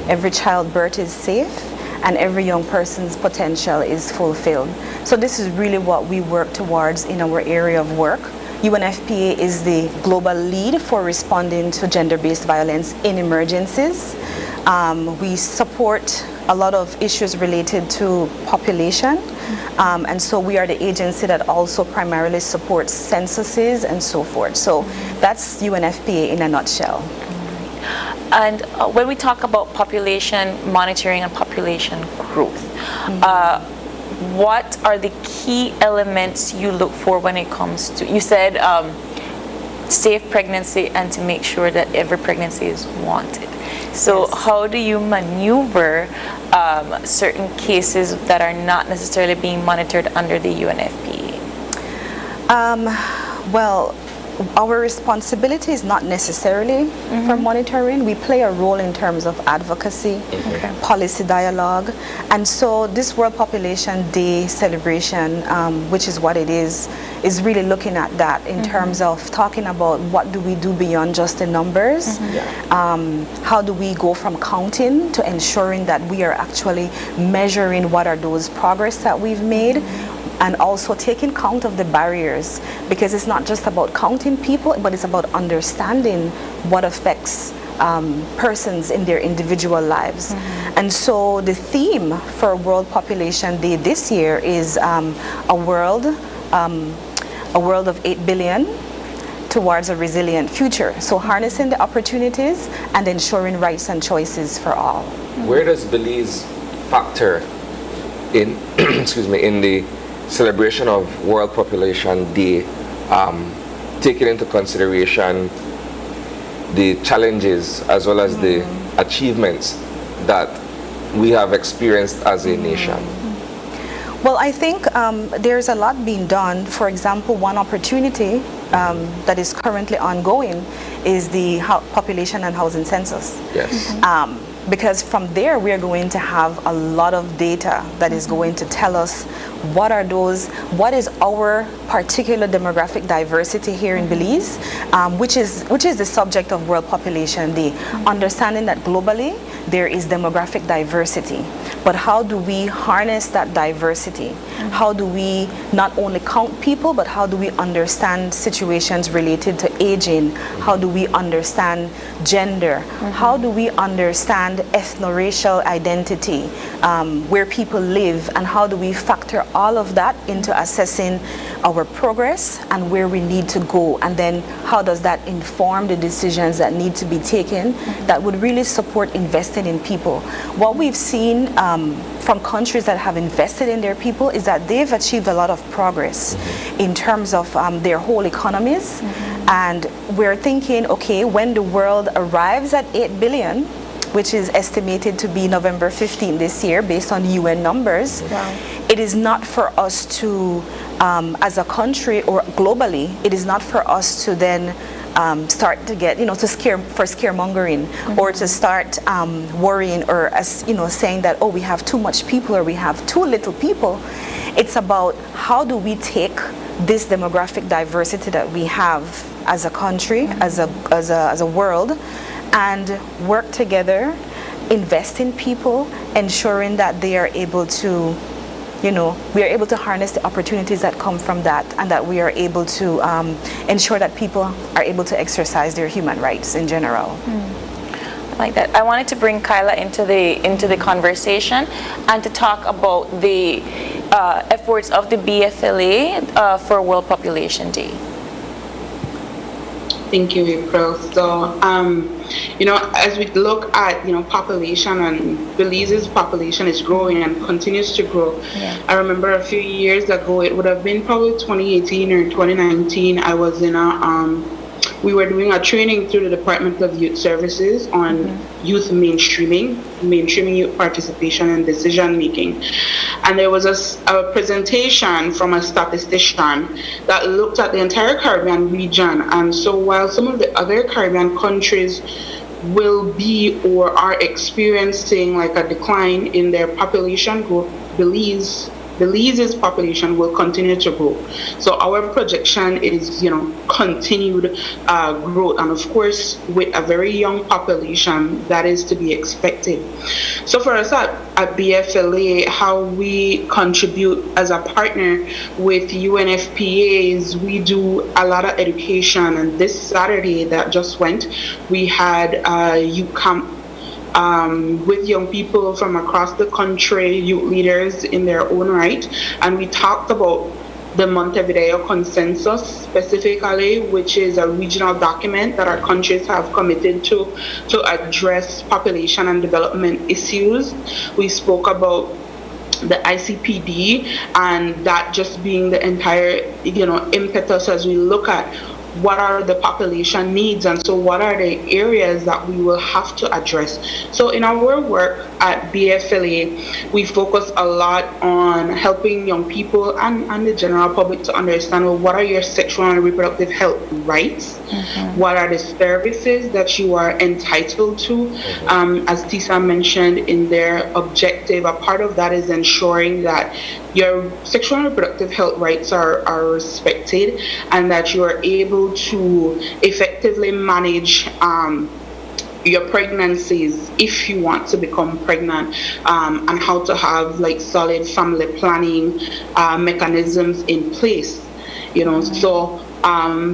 every childbirth is safe, and every young person's potential is fulfilled. So this is really what we work towards in our area of work. UNFPA is the global lead for responding to gender-based violence in emergencies. We support a lot of issues related to population, and so we are the agency that also primarily supports censuses and so forth. So that's UNFPA in a nutshell. And when we talk about population monitoring and population growth, what are the key elements you look for when it comes to, you said safe pregnancy and to make sure that every pregnancy is wanted. So how do you maneuver certain cases that are not necessarily being monitored under the UNFPA? Well, our responsibility is not necessarily for monitoring. We play a role in terms of advocacy, policy dialogue, and so this World Population Day celebration, which is what it is really looking at that in terms of talking about what do we do beyond just the numbers. How do we go from counting to ensuring that we are actually measuring what are those progress that we've made, and also taking count of the barriers, because it's not just about counting people, but it's about understanding what affects persons in their individual lives. And so the theme for World Population Day this year is a world of 8 billion towards a resilient future. So harnessing the opportunities and ensuring rights and choices for all. Where does Belize factor in, excuse me, in the celebration of World Population Day, taking into consideration the challenges as well as the achievements that we have experienced as a nation? Well, I think there's a lot being done. For example, one opportunity that is currently ongoing is the population and housing census. Yes. Because from there we are going to have a lot of data that is going to tell us what is our particular demographic diversity here in Belize, which is the subject of World Population Day. Understanding that globally there is demographic diversity, but how do we harness that diversity? How do we not only count people, but how do we understand situations related to aging? How do we understand gender? How do we understand ethno-racial identity, where people live, and how do we factor all of that into assessing our progress and where we need to go, and then how does that inform the decisions that need to be taken that would really support investing in people. What we've seen from countries that have invested in their people is that they've achieved a lot of progress in terms of their whole economies, and we're thinking, okay, when the world arrives at 8 billion, which is estimated to be November 15 this year based on UN numbers, it is not for us to, as a country or globally, it is not for us to then start to get, scaremongering, or to start worrying, or saying that, oh, we have too much people or we have too little people. It's about how do we take this demographic diversity that we have as a country, as a world, and work together, invest in people, ensuring that they are able to, we are able to harness the opportunities that come from that, and that we are able to ensure that people are able to exercise their human rights in general. I like that. I wanted to bring Kyla into the conversation and to talk about the efforts of the BFLA for World Population Day. Thank you, April. So, as we look at, population, and Belize's population is growing and continues to grow. I remember a few years ago, it would have been probably 2018 or 2019, I was in we were doing a training through the Department of Youth Services on youth mainstreaming youth participation and decision making. And there was a presentation from a statistician that looked at the entire Caribbean region. And so while some of the other Caribbean countries will be or are experiencing like a decline in their population growth, Belize's population will continue to grow. So our projection is, continued growth, and of course, with a very young population, that is to be expected. So for us at BFLA, how we contribute as a partner with UNFPA is we do a lot of education. And this Saturday that just went, we had a youth camp with young people from across the country, youth leaders in their own right, and we talked about the Montevideo Consensus specifically, which is a regional document that our countries have committed to address population and development issues. We spoke about the ICPD, and that just being the entire impetus as we look at what are the population needs, and so what are the areas that we will have to address. So in our work at BFLA, we focus a lot on helping young people and the general public to understand, well, what are your sexual and reproductive health rights? What are the services that you are entitled to? As Tisa mentioned in their objective, a part of that is ensuring that your sexual and reproductive health rights are respected, and that you are able to effectively manage your pregnancies if you want to become pregnant, and how to have like solid family planning mechanisms in place, so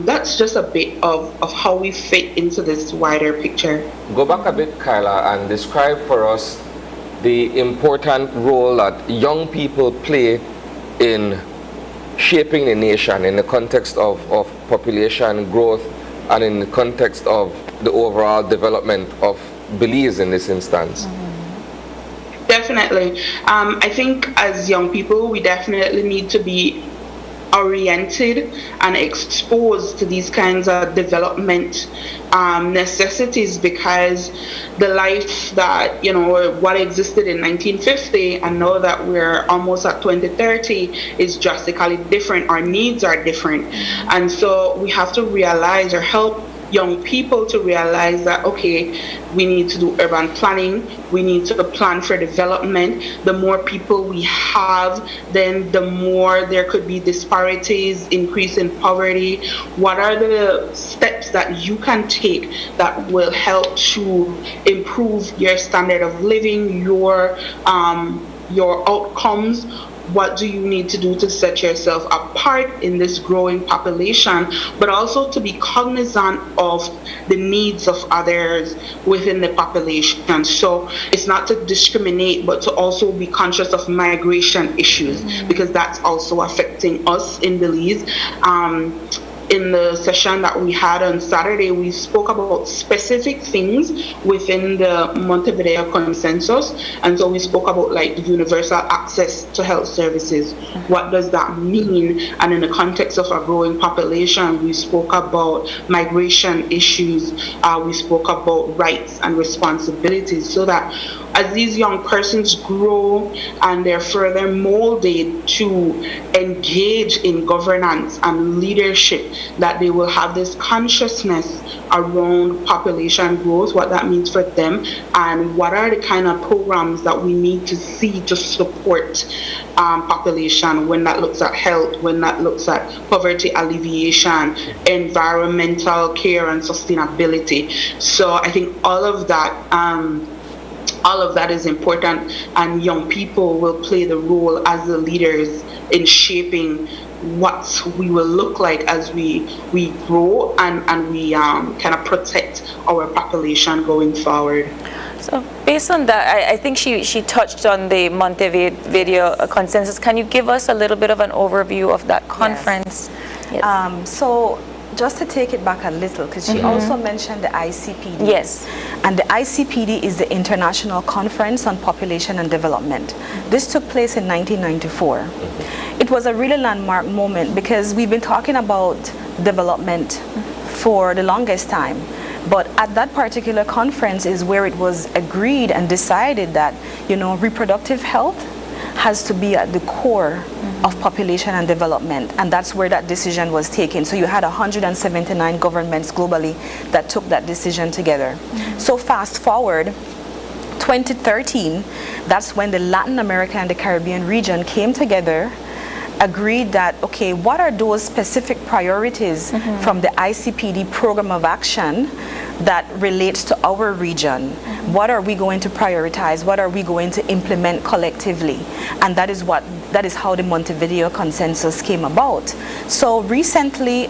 that's just a bit of how we fit into this wider picture. Go back a bit, Kyla, and describe for us the important role that young people play in shaping the nation in the context of population growth and in the context of the overall development of Belize in this instance. Definitely. I think as young people, we definitely need to be oriented and exposed to these kinds of development necessities, because the life that, what existed in 1950 and now that we're almost at 2030 is drastically different. Our needs are different. And so we have to realize, or help young people to realize that, okay, we need to do urban planning, we need to plan for development. The more people we have, then the more there could be disparities, increase in poverty. What are the steps that you can take that will help to improve your standard of living, your outcomes? What do you need to do to set yourself apart in this growing population, but also to be cognizant of the needs of others within the population? So it's not to discriminate, but to also be conscious of migration issues, because that's also affecting us in Belize. In the session that we had on Saturday, we spoke about specific things within the Montevideo Consensus. And so we spoke about like the universal access to health services. What does that mean? And in the context of a growing population, we spoke about migration issues. We spoke about rights and responsibilities, so that as these young persons grow and they're further molded to engage in governance and leadership, that they will have this consciousness around population growth, what that means for them, and what are the kind of programs that we need to see to support population, when that looks at health, when that looks at poverty alleviation, environmental care and sustainability. So I think all of that is important, and young people will play the role as the leaders in shaping what we will look like as we grow and we kind of protect our population going forward. So based on that, I think she touched on the Montevideo Consensus. Can you give us a little bit of an overview of that conference? Yes. So just to take it back a little, because she also mentioned the ICPD. Yes. And the ICPD is the International Conference on Population and Development. This took place in 1994. It was a really landmark moment, because we've been talking about development for the longest time. But at that particular conference is where it was agreed and decided that, reproductive health has to be at the core of population and development, and that's where that decision was taken. So you had 179 governments globally that took that decision together. So fast forward 2013, that's when the Latin America and the Caribbean region came together, agreed that, okay, what are those specific priorities from the ICPD program of action that relates to our region? What are we going to prioritize? What are we going to implement collectively? And that is how the Montevideo Consensus came about. So recently,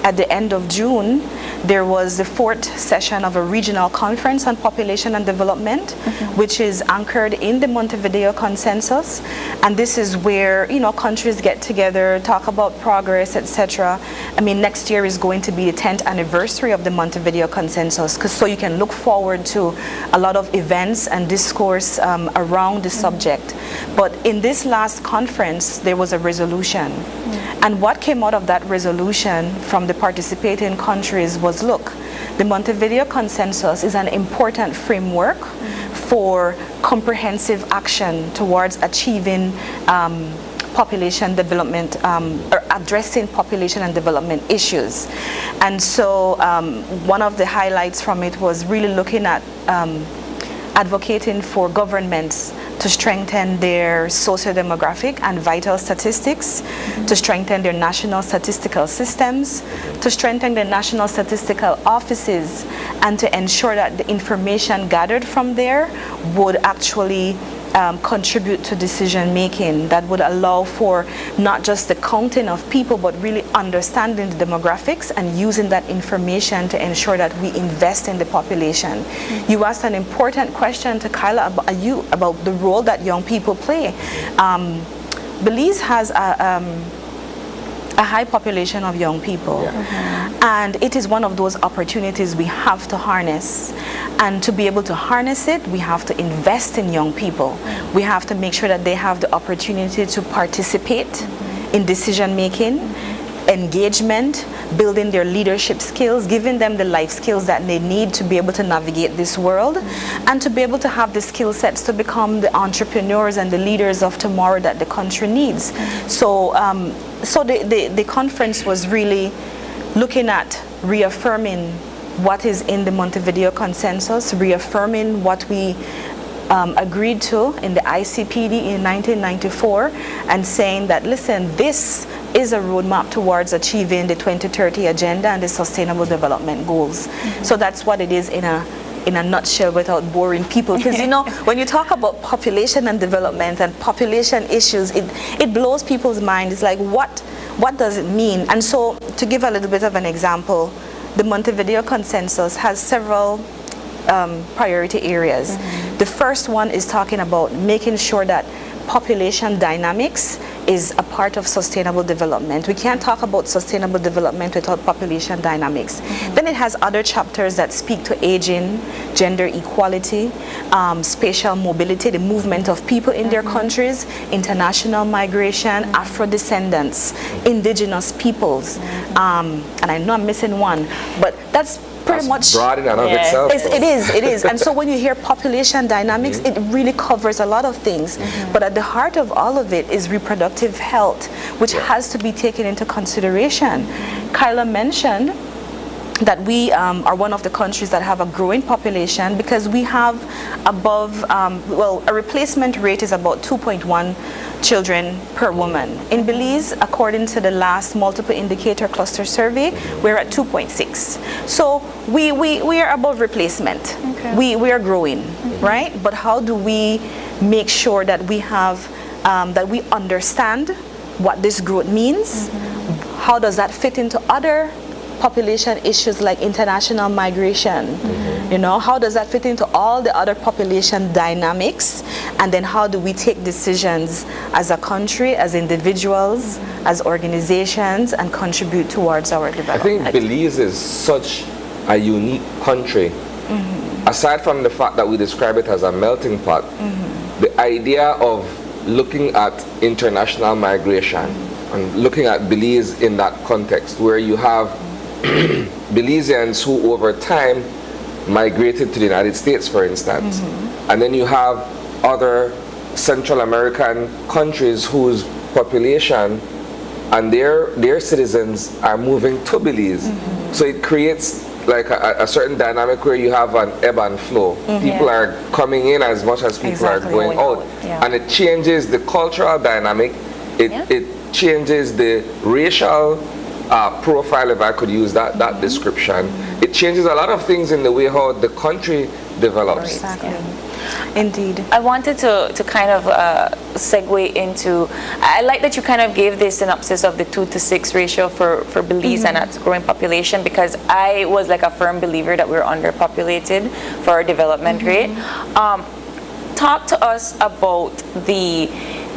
at the end of June, there was the 4th session of a regional conference on population and development, which is anchored in the Montevideo Consensus. And this is where, countries get together, talk about progress, etc. I mean, next year is going to be the 10th anniversary of the Montevideo Consensus, so you can look forward to a lot of events and discourse around the subject. But in this last conference, there was a resolution. And what came out of that resolution from the participating countries was, look, the Montevideo Consensus is an important framework for comprehensive action towards achieving population development, or addressing population and development issues. And so one of the highlights from it was really looking at advocating for governments to strengthen their socio-demographic and vital statistics, to strengthen their national statistical systems, to strengthen their national statistical offices, and to ensure that the information gathered from there would actually contribute to decision making that would allow for not just the counting of people, but really understanding the demographics and using that information to ensure that we invest in the population. You asked an important question to Kyla about the role that young people play. Belize has a high population of young people, and it is one of those opportunities we have to harness. And to be able to harness it, we have to invest in young people. We have to make sure that they have the opportunity to participate in decision making, engagement, building their leadership skills, giving them the life skills that they need to be able to navigate this world, and to be able to have the skill sets to become the entrepreneurs and the leaders of tomorrow that the country needs. So the conference was really looking at reaffirming what is in the Montevideo Consensus, reaffirming what we agreed to in the ICPD in 1994, and saying that, listen, this is a roadmap towards achieving the 2030 agenda and the sustainable development goals. So that's what it is in a nutshell, without boring people. Because you know, when you talk about population and development and population issues, it blows people's mind. It's like, what does it mean? And so, to give a little bit of an example, the Montevideo Consensus has several priority areas. The first one is talking about making sure that population dynamics is a part of sustainable development. We can't talk about sustainable development without population dynamics. Then it has other chapters that speak to aging, gender equality, spatial mobility, the movement of people in their countries, international migration, Afro-descendants, indigenous peoples, and I know I'm missing one, but that's pretty much broad in and of itself. It is. And so when you hear population dynamics, it really covers a lot of things. But at the heart of all of it is reproductive health, which has to be taken into consideration. Kyla mentioned that we are one of the countries that have a growing population, because we have above, a replacement rate is about 2.1 children per woman. In Belize, according to the last multiple indicator cluster survey, we're at 2.6. So we are above replacement. We are growing, right? But how do we make sure that we have, that we understand what this growth means? How does that fit into other population issues like international migration? You know, how does that fit into all the other population dynamics? And then how do we take decisions as a country, as individuals, as organizations, and contribute towards our development? I think Belize is such a unique country. Aside from the fact that we describe it as a melting pot, the idea of looking at international migration and looking at Belize in that context, where you have Belizeans who over time migrated to the United States, for instance, and then you have other Central American countries whose population and their citizens are moving to Belize. So it creates like a certain dynamic where you have an ebb and flow. People are coming in as much as people are going out. And it changes the cultural dynamic. It changes the racial profile, if I could use that description. It changes a lot of things in the way how the country develops. Indeed. I wanted to kind of segue into, I like that you kind of gave this synopsis of the 2 to 6 ratio for Belize and its growing population, because I was like a firm believer that we're underpopulated for our development rate. Talk to us about the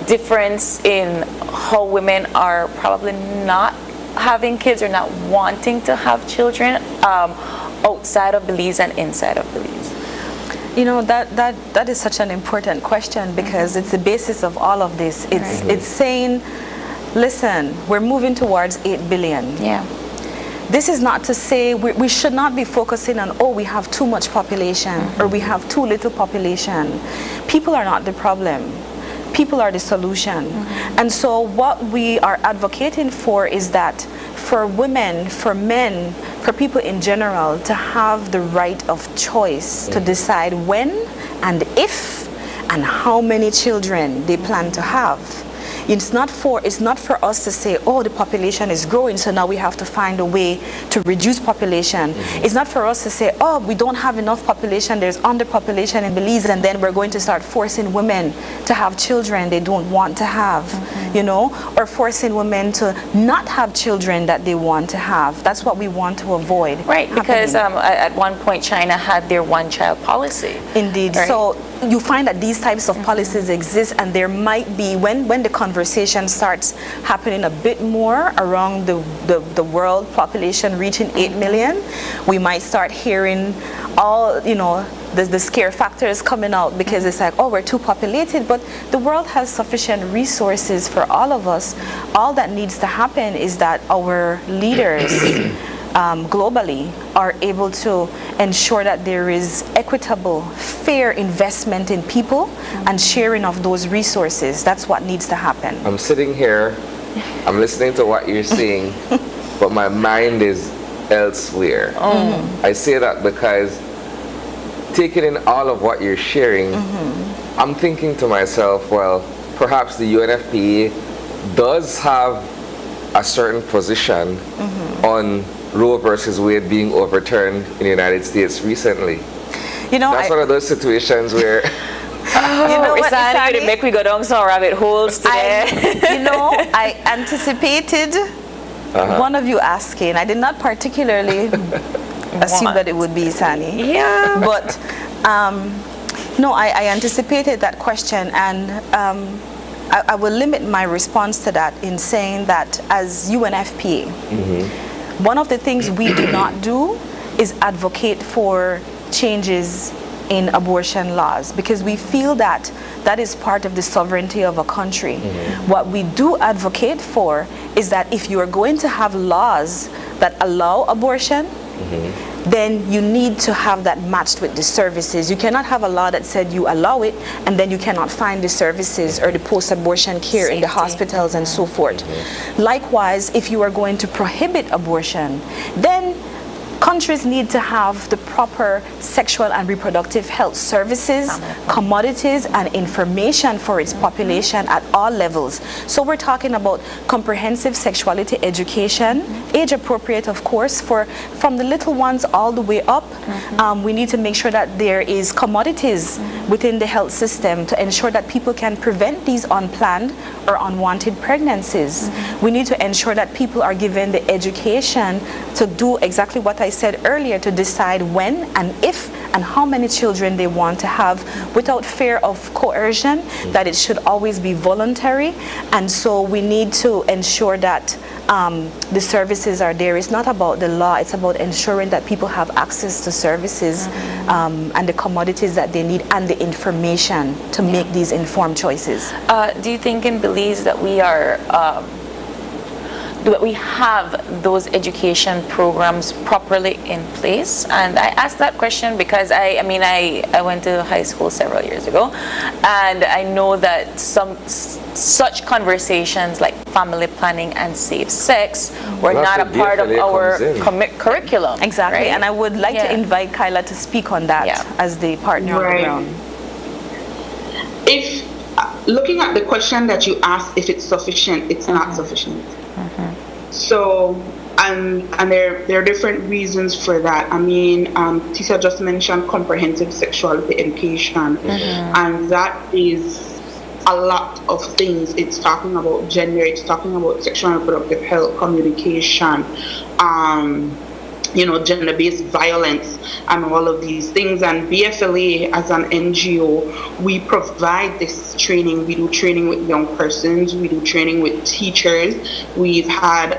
difference in how women are probably not having kids or not wanting to have children outside of Belize and inside of Belize. You know, that is such an important question, because it's the basis of all of this. It's saying, Listen, we're moving towards 8 billion. Yeah. This is not to say we should not be focusing on, oh, we have too much population or we have too little population. People are not the problem. People are the solution. And so what we are advocating for is that for women, for men, for people in general to have the right of choice to decide when and if and how many children they plan to have. It's not for us to say, oh, the population is growing, so now we have to find a way to reduce population. It's not for us to say, oh, we don't have enough population, there's underpopulation in Belize, and then we're going to start forcing women to have children they don't want to have, you know, or forcing women to not have children that they want to have. That's what we want to avoid. Right, because at one point China had their one-child policy. Indeed. Right? So you find that these types of policies exist, and there might be, when the conversation starts happening a bit more around the world population reaching 8 million, we might start hearing all, you know, the scare factors coming out, because it's like, oh, we're too populated, but the world has sufficient resources for all of us. All that needs to happen is that our leaders globally are able to ensure that there is equitable, fair investment in people and sharing of those resources. That's what needs to happen. I'm sitting here, I'm listening to what you're saying, but my mind is elsewhere. I say that because taking in all of what you're sharing, I'm thinking to myself, well, perhaps the UNFPA does have a certain position on Roe versus Wade being overturned in the United States recently. You know, that's one of those situations where you know what, Isani, you make we go down some rabbit holes today. I anticipated one of you asking. I did not particularly assume that it would be Isani. Yeah. But no, I anticipated that question, and I will limit my response to that in saying that as UNFPA, one of the things we do not do is advocate for changes in abortion laws, because we feel that that is part of the sovereignty of a country. What we do advocate for is that if you are going to have laws that allow abortion, then you need to have that matched with the services. You cannot have a law that said you allow it and then you cannot find the services or the post-abortion care in the hospitals and so forth. Likewise, if you are going to prohibit abortion, then countries need to have the proper sexual and reproductive health services, commodities, and information for its population at all levels. So we're talking about comprehensive sexuality education, age appropriate, of course, from the little ones all the way up. We need to make sure that there is commodities within the health system to ensure that people can prevent these unplanned or unwanted pregnancies. We need to ensure that people are given the education to do exactly what I said earlier, to decide when and if and how many children they want to have without fear of coercion, that it should always be voluntary. And so we need to ensure that the services are there. It's not about the law, it's about ensuring that people have access to services and the commodities that they need and the information to make these informed choices. Do you think in Belize that we are we have those education programs properly in place? And I asked that question because I went to high school several years ago, and I know that such conversations like family planning and safe sex were not a part of our curriculum. Exactly, right? and I would like to invite Kyla to speak on that as the partner on the ground. If looking at the question that you asked, if it's sufficient, it's not sufficient. So, and there are different reasons for that. I mean, Tisa just mentioned comprehensive sexuality education, and that is a lot of things. It's talking about gender, it's talking about sexual and reproductive health, communication, gender-based violence and all of these things. And BFLA as an NGO, we provide this training. We do training with young persons, we do training with teachers. We've had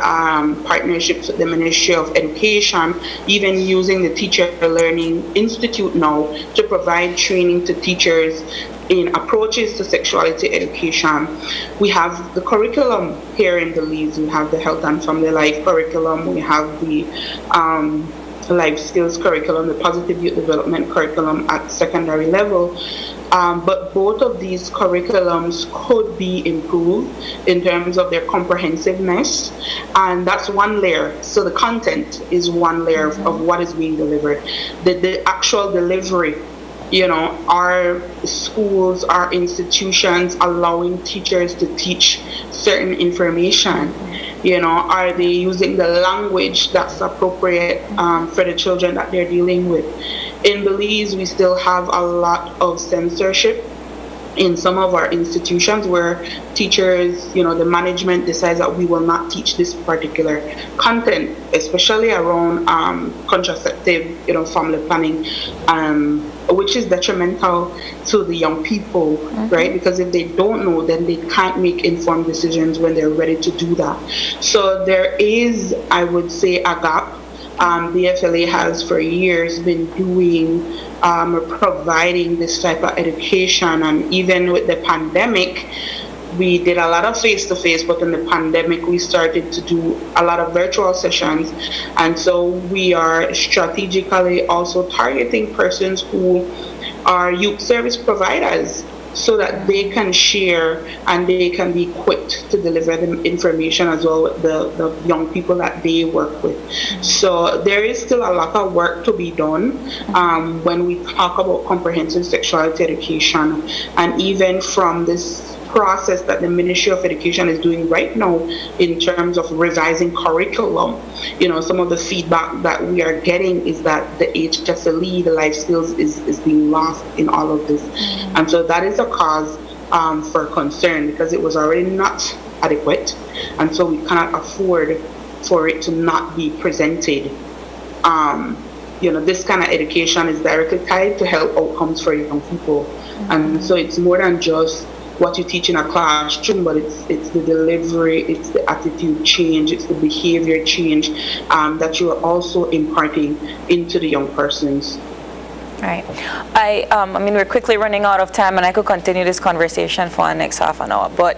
partnerships with the Ministry of Education, even using the Teacher Learning Institute now to provide training to teachers in approaches to sexuality education. We have the curriculum here in Belize. We have the health and family life curriculum. We have the life skills curriculum, the positive youth development curriculum at secondary level. But both of these curriculums could be improved in terms of their comprehensiveness, and that's one layer. So the content is one layer of what is being delivered. The actual delivery, are schools, are institutions allowing teachers to teach certain information? Are they using the language that's appropriate for the children that they're dealing with? In Belize, we still have a lot of censorship in some of our institutions where teachers, the management decides that we will not teach this particular content, especially around contraceptive, family planning, which is detrimental to the young people, right? Because if they don't know, then they can't make informed decisions when they're ready to do that. So there is, I would say, a gap. The FLA has for years been doing providing this type of education, and even with the pandemic, we did a lot of face-to-face, but in the pandemic we started to do a lot of virtual sessions, and so we are strategically also targeting persons who are youth service providers, so that they can share and they can be equipped to deliver the information as well with the young people that they work with. So there is still a lot of work to be done when we talk about comprehensive sexuality education, and even from this process that the Ministry of Education is doing right now in terms of revising curriculum. Some of the feedback that we are getting is that the HSLE, the life skills, is being lost in all of this. And so that is a cause for concern, because it was already not adequate, and so we cannot afford for it to not be presented. This kind of education is directly tied to health outcomes for young people, and so it's more than just what you teach in a classroom, but it's the delivery, it's the attitude change, it's the behavior change that you are also imparting into the young persons. Right. I mean, we're quickly running out of time, and I could continue this conversation for the next half an hour, but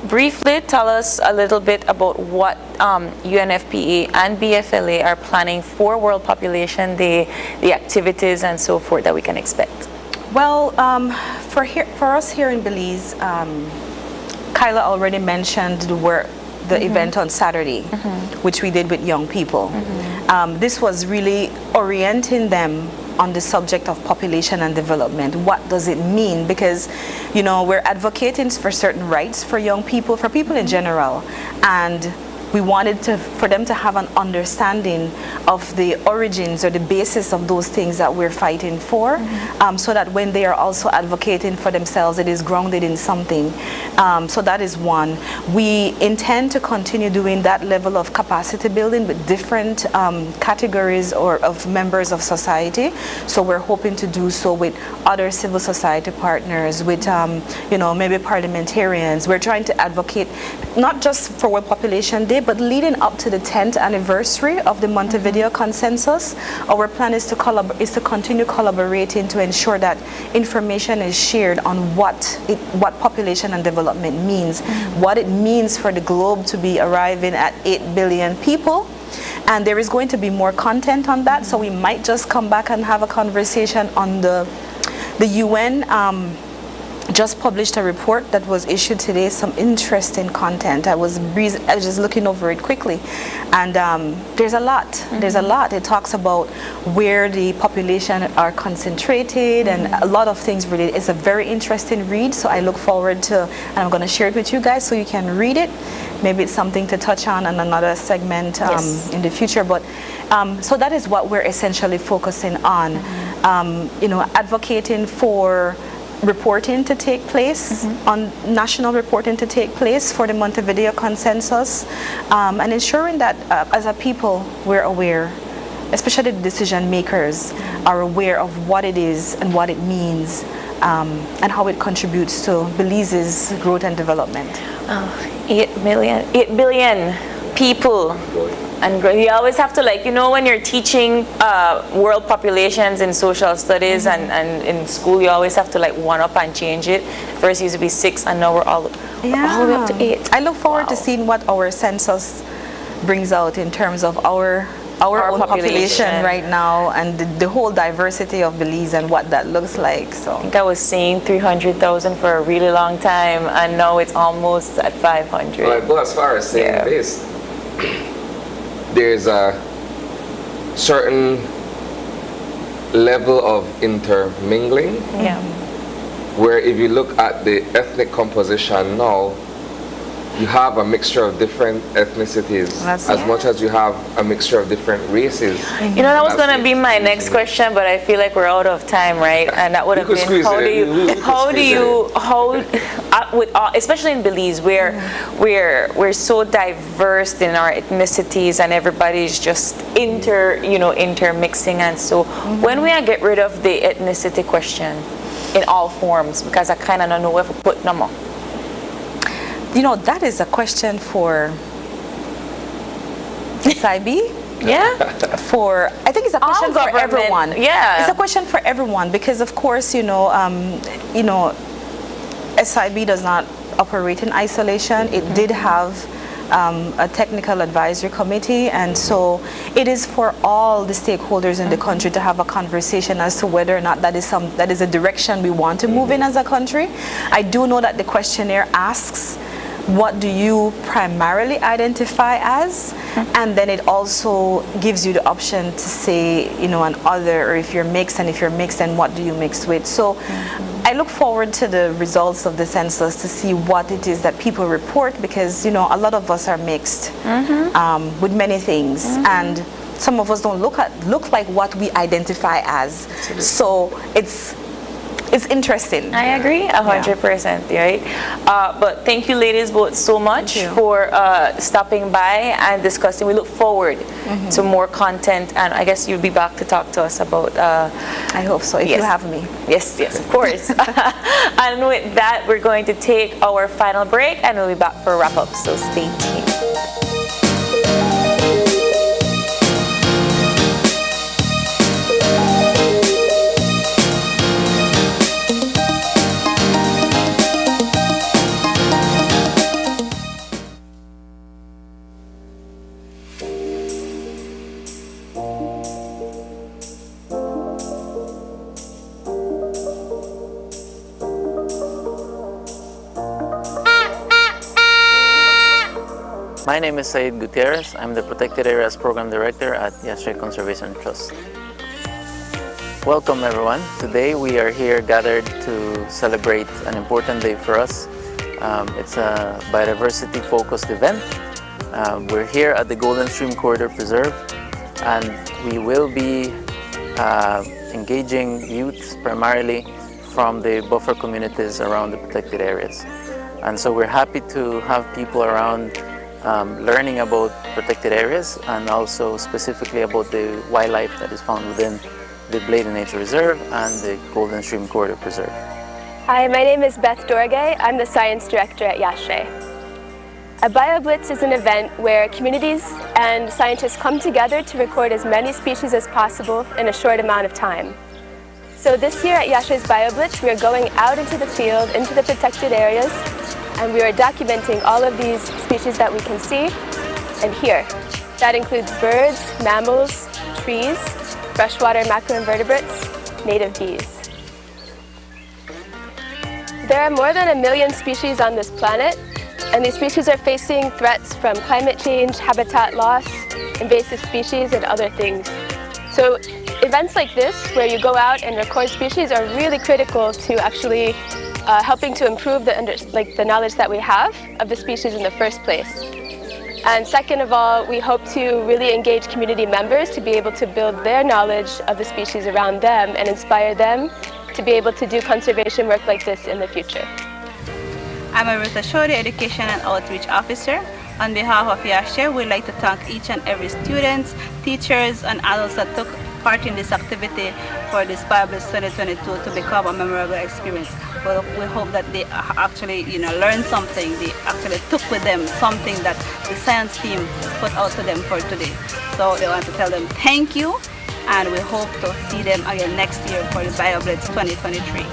briefly tell us a little bit about what UNFPA and BFLA are planning for World Population Day, the activities and so forth that we can expect. Well, for us here in Belize, Kyla already mentioned the event on Saturday, which we did with young people. This was really orienting them on the subject of population and development. What does it mean? Because, we're advocating for certain rights for young people, for people in general, and we wanted for them to have an understanding of the origins or the basis of those things that we're fighting for, so that when they are also advocating for themselves, it is grounded in something. So that is one. We intend to continue doing that level of capacity building with different categories of members of society. So we're hoping to do so with other civil society partners, with maybe parliamentarians. We're trying to advocate not just for World Population Day, but leading up to the 10th anniversary of the Montevideo Consensus. Our plan is to continue collaborating to ensure that information is shared on what population and development means, what it means for the globe to be arriving at 8 billion people. And there is going to be more content on that, so we might just come back and have a conversation on the UN just published a report that was issued today, some interesting content. I was just looking over it quickly, and there's a lot. There's a lot. It talks about where the population are concentrated and a lot of things really. It's a very interesting read, so I look forward to, and I'm going to share it with you guys so you can read it. Maybe it's something to touch on another segment in the future, but so that is what we're essentially focusing on, advocating for reporting to take place, on national reporting to take place for the Montevideo Consensus, and ensuring that as a people we're aware, especially the decision makers are aware of what it is and what it means, and how it contributes to Belize's growth and development. 8 billion people and you always have to, like, you know, when you're teaching world populations in social studies and in school, you always have to like one up and change it. First it used to be 6 and now we're all the way up to 8. I look forward to seeing what our census brings out in terms of our own population right now, and the whole diversity of Belize and what that looks like. So I think I was saying 300,000 for a really long time, and now it's almost at 500. Well, I go as far as saying this. There's a certain level of intermingling, where if you look at the ethnic composition now, you have a mixture of different ethnicities as much as you have a mixture of different races. You know, that was going to be my next question, but I feel like we're out of time, right? And that would have been, especially in Belize, where we're so diverse in our ethnicities and everybody's just intermixing, and so when we get rid of the ethnicity question in all forms, because I kind of don't know where to put no more. You know, that is a question for SIB. I think it's a question for everyone. It's a question for everyone because, of course, SIB does not operate in isolation. It did have a technical advisory committee, and so it is for all the stakeholders in the country to have a conversation as to whether or not that is a direction we want to move in as a country. I do know that the questionnaire asks, what do you primarily identify as? And then it also gives you the option to say, an other, or if you're mixed, and if you're mixed, then what do you mix with? So I look forward to the results of the census to see what it is that people report, because, a lot of us are mixed with many things. And some of us don't look like what we identify as. So it's interesting. I agree 100%, right? But thank you ladies both so much for stopping by and discussing. We look forward to more content, and I guess you'll be back to talk to us about I hope so, if you have me. Yes, of course. And with that, we're going to take our final break, and we'll be back for a wrap up, so stay tuned. My name is Said Gutierrez. I'm the Protected Areas Program Director at Yashe Conservation Trust. Welcome everyone. Today we are here gathered to celebrate an important day for us. It's a biodiversity focused event. We're here at the Golden Stream Corridor Preserve, and we will be engaging youth primarily from the buffer communities around the protected areas. And so we're happy to have people around learning about protected areas, and also specifically about the wildlife that is found within the Blade Nature Reserve and the Golden Stream Corridor Preserve. Hi, my name is Beth Dorgay. I'm the Science Director at Yashe. A BioBlitz is an event where communities and scientists come together to record as many species as possible in a short amount of time. So this year at Yashe's BioBlitz, we are going out into the field, into the protected areas, and we are documenting all of these species that we can see and hear. That includes birds, mammals, trees, freshwater macroinvertebrates, native bees. There are more than 1 million species on this planet, and these species are facing threats from climate change, habitat loss, invasive species, and other things. So events like this, where you go out and record species, are really critical to actually helping to improve the knowledge that we have of the species in the first place. And second of all, we hope to really engage community members to be able to build their knowledge of the species around them and inspire them to be able to do conservation work like this in the future. I'm Arita Shori, Education and Outreach Officer. On behalf of Yashe, we'd like to thank each and every student, teachers, and adults that took part in this activity for this Biodiversity 2022 to become a memorable experience. But we hope that they actually, learn something. They actually took with them something that the science team put out to them for today. So they want to tell them thank you, and we hope to see them again next year for the Biodiversity 2023.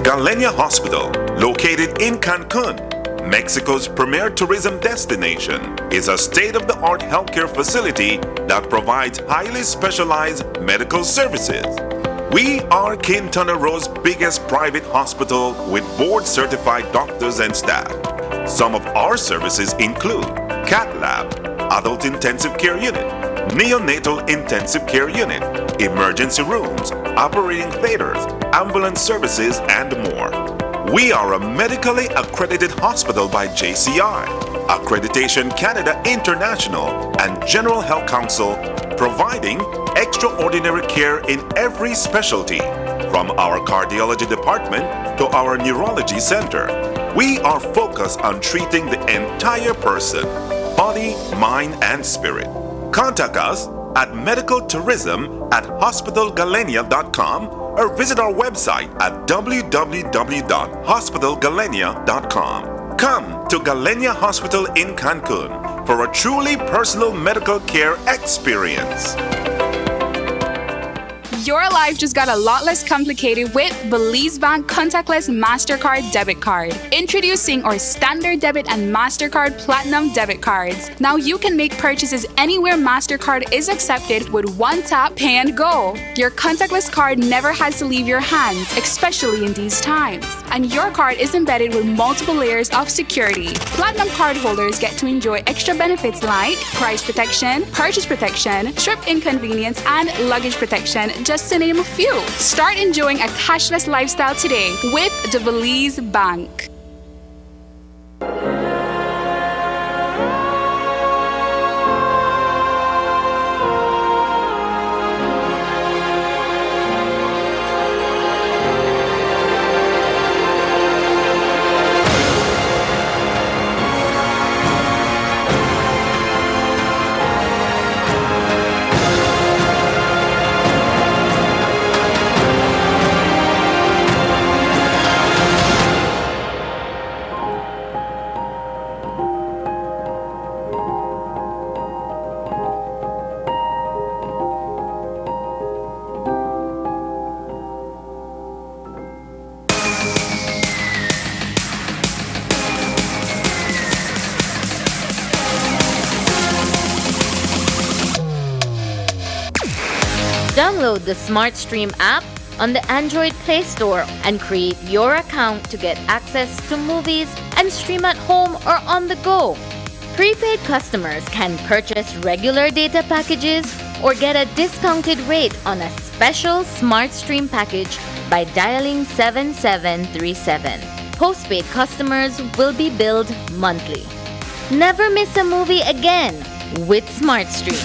Galenia Hospital, located in Cancun, Mexico's premier tourism destination, is a state-of-the-art healthcare facility that provides highly specialized medical services. We are Quintana Roo's biggest private hospital with board-certified doctors and staff. Some of our services include Cath Lab, Adult Intensive Care Unit, Neonatal Intensive Care Unit, emergency rooms, operating theaters, ambulance services, and more. We are a medically accredited hospital by JCI, Accreditation Canada International, and General Health Council, providing extraordinary care in every specialty, from our cardiology department to our neurology center. We are focused on treating the entire person, body, mind, and spirit. Contact us at medicaltourism@hospitalgalenia.com or visit our website at www.hospitalgalenia.com. Come to Galenia Hospital in Cancun for a truly personal medical care experience. Your life just got a lot less complicated with Belize Bank Contactless MasterCard Debit Card. Introducing our Standard Debit and MasterCard Platinum Debit Cards. Now you can make purchases anywhere MasterCard is accepted with one tap, pay and go. Your contactless card never has to leave your hands, especially in these times. And your card is embedded with multiple layers of security. Platinum card holders get to enjoy extra benefits like price protection, purchase protection, trip inconvenience, and luggage protection, just to name a few. Start enjoying a cashless lifestyle today with the Belize Bank. Download the SmartStream app on the Android Play Store and create your account to get access to movies and stream at home or on the go. Prepaid customers can purchase regular data packages or get a discounted rate on a special SmartStream package by dialing 7737. Postpaid customers will be billed monthly. Never miss a movie again with SmartStream.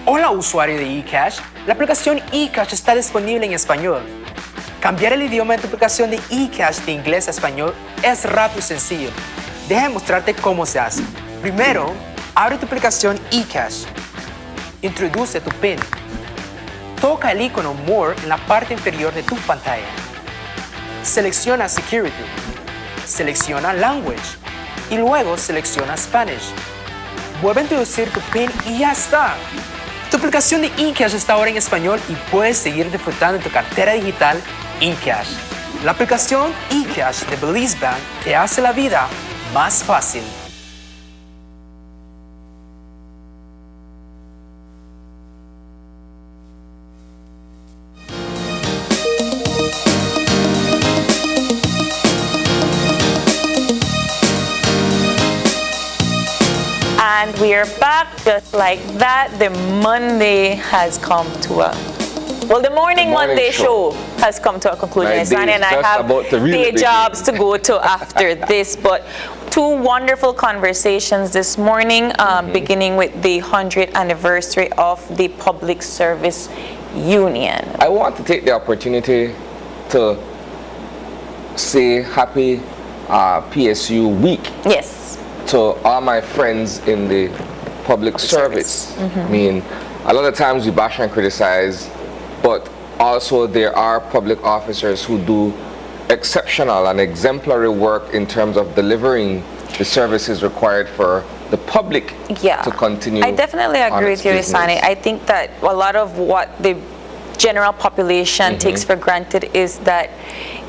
Hola usuario de eCash, la aplicación eCash está disponible en español. Cambiar el idioma de tu aplicación de eCash de inglés a español es rápido y sencillo. Deja mostrarte cómo se hace. Primero, abre tu aplicación eCash. Introduce tu PIN. Toca el icono More en la parte inferior de tu pantalla. Selecciona Security. Selecciona Language. Y luego selecciona Spanish. Vuelve a introducir tu PIN y ya está. Tu aplicación de eCash está ahora en español y puedes seguir disfrutando de tu cartera digital eCash. La aplicación eCash de Belize Bank te hace la vida más fácil. And we are back just like that. The Monday has come to the morning Monday show has come to a conclusion. Sunny and I have day jobs to go to after this, but two wonderful conversations this morning, beginning with the 100th anniversary of the Public Service union. I want to take the opportunity to say happy PSU week. Yes. To all my friends in the public service. I mean, a lot of times we bash and criticize, but also there are public officers who do exceptional and exemplary work in terms of delivering the services required for the public to continue. I definitely agree with you, Isani. I think that a lot of what the general population takes for granted is that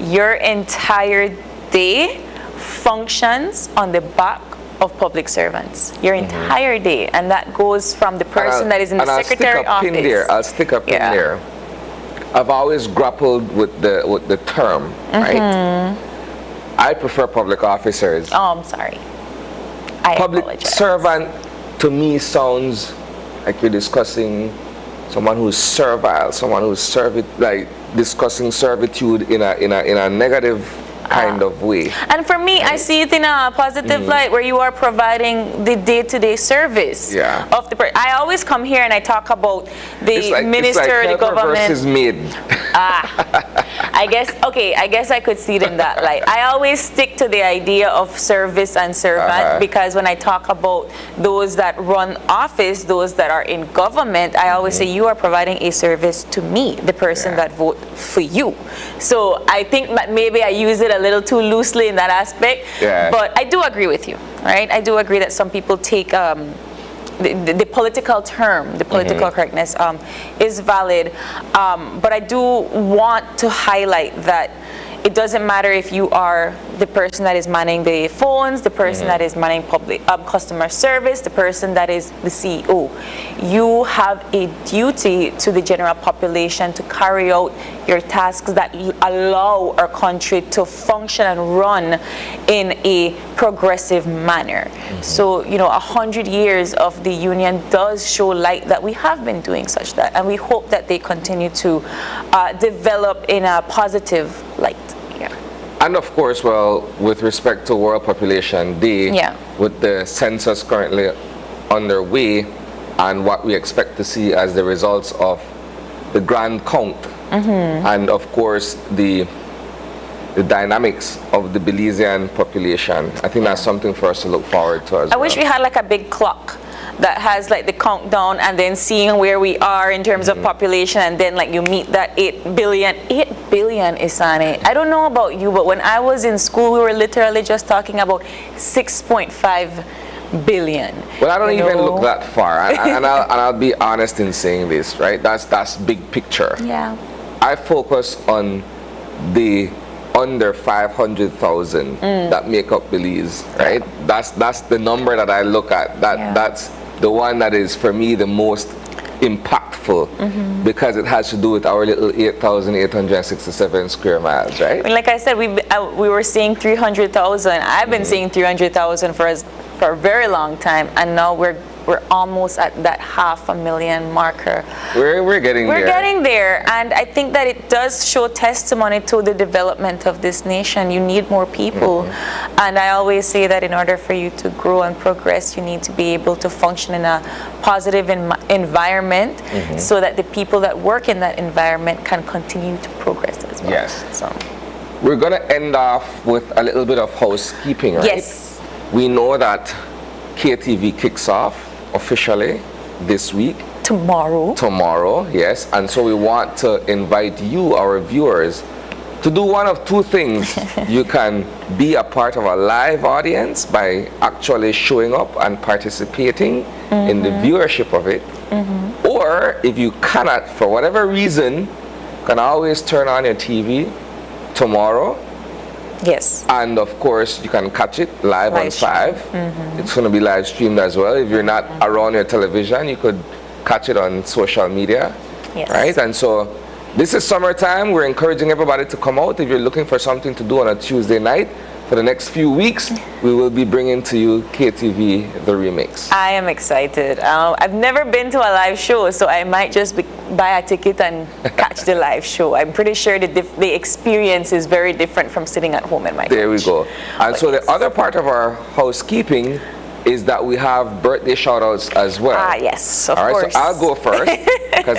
your entire day functions on the back of public servants. Your entire day, and that goes from the person that is in the secretary office. I'll stick up in there. I've always grappled with the term, right? I prefer public officers. Oh, I'm sorry. Public apologize. Servant to me sounds like you're discussing someone who's servile, someone who's discussing servitude in a negative kind of way. And for me, I see it in a positive light, where you are providing the day-to-day service of the person. I always come here and I talk about the minister, the government. Versus maid. I guess I could see it in that light. I always stick to the idea of service and servant, because when I talk about those that run office, those that are in government, I always say you are providing a service to me, the person that vote for you. So I think that maybe I use it a little too loosely in that aspect, but I do agree with you, right? I do agree that some people take the political term, the political correctness is valid, but I do want to highlight that it doesn't matter if you are the person that is manning the phones, the person that is manning public customer service, the person that is the CEO. You have a duty to the general population to carry out your tasks that allow our country to function and run in a progressive manner. So, 100 years of the union does show light that we have been doing such that, and we hope that they continue to develop in a positive light. And of course, well, with respect to World Population Day, with the census currently underway and what we expect to see as the results of the grand count, and of course the dynamics of the Belizean population, I think that's something for us to look forward to as well. I wish we had like a big clock that has like the countdown, and then seeing where we are in terms of population, and then like you meet that 8 billion. 8 billion, Isani. I don't know about you, but when I was in school, we were literally just talking about 6.5 billion. Well, I don't even look that far, and I'll be honest in saying this, right? That's big picture. Yeah. I focus on the under 500,000 that make up Belize, right? That's the number that I look at. That's the one that is for me the most impactful, because it has to do with our little 8,867 square miles, right? I mean, like I said, we were seeing 300,000. I've been seeing 300,000 for a very long time, and now we're almost at that 500,000 marker. We're getting there. We're getting there, and I think that it does show testimony to the development of this nation. You need more people, and I always say that in order for you to grow and progress, you need to be able to function in a positive environment, so that the people that work in that environment can continue to progress as well. Yes. So we're going to end off with a little bit of housekeeping, right? Yes. We know that KTV kicks off officially this week. Tomorrow, yes. And so we want to invite you, our viewers, to do one of two things. You can be a part of a live audience by actually showing up and participating in the viewership of it. Or if you cannot, for whatever reason, you can always turn on your TV tomorrow. Yes. And of course, you can catch it live on 5. It's going to be live streamed as well. If you're not around your television, you could catch it on social media. Yes. Right? And so this is summertime. We're encouraging everybody to come out. If you're looking for something to do on a Tuesday night, for the next few weeks, we will be bringing to you KTV The Remix. I am excited. I've never been to a live show, so I might just buy a ticket and catch the live show. I'm pretty sure the experience is very different from sitting at home in my couch. There we go. And so the other part of our housekeeping is that we have birthday shout-outs as well. Ah, yes, of All right, course. so I'll go first because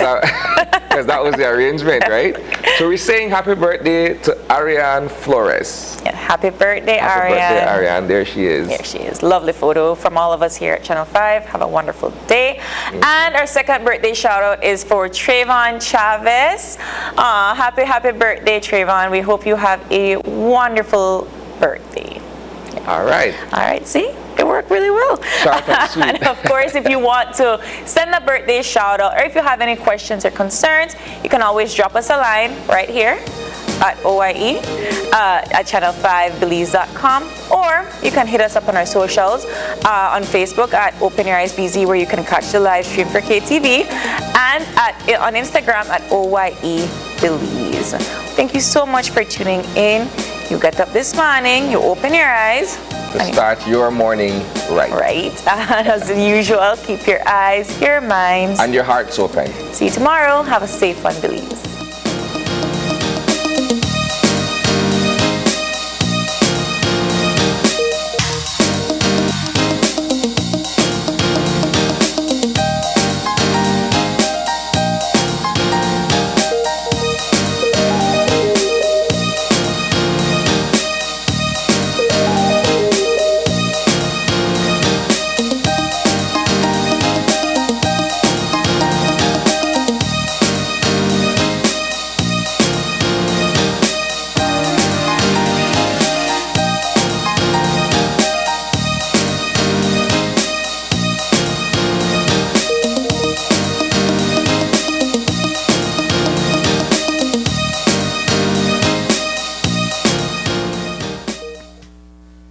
that was the arrangement, right? So we're saying happy birthday to Ariane Flores. Yeah, happy birthday, Happy Ariane. birthday, Ariane. There she is. There she is. Lovely photo from all of us here at Channel 5. Have a wonderful day. And our second birthday shout out is for Trayvon Chavez. Happy birthday, Trayvon. We hope you have a wonderful birthday. All right. All right, see? It worked really well. Short and sweet. And of course, if you want to send a birthday shout out or if you have any questions or concerns, you can always drop us a line right here at OIE at channel5belize.com, or you can hit us up on our socials on Facebook at Open Your Eyes BZ, where you can catch the live stream for KTV, and on Instagram at OYE Belize. Thank you so much for tuning in. You get up this morning, you open your eyes to start your morning right. Right. As usual, keep your eyes, your minds, and your hearts open. See you tomorrow. Have a safe one, Belize.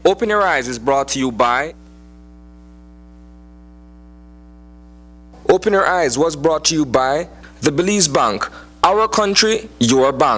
Open Your Eyes is brought to you by Open Your Eyes was brought to you by the Belize Bank. Our country, your bank.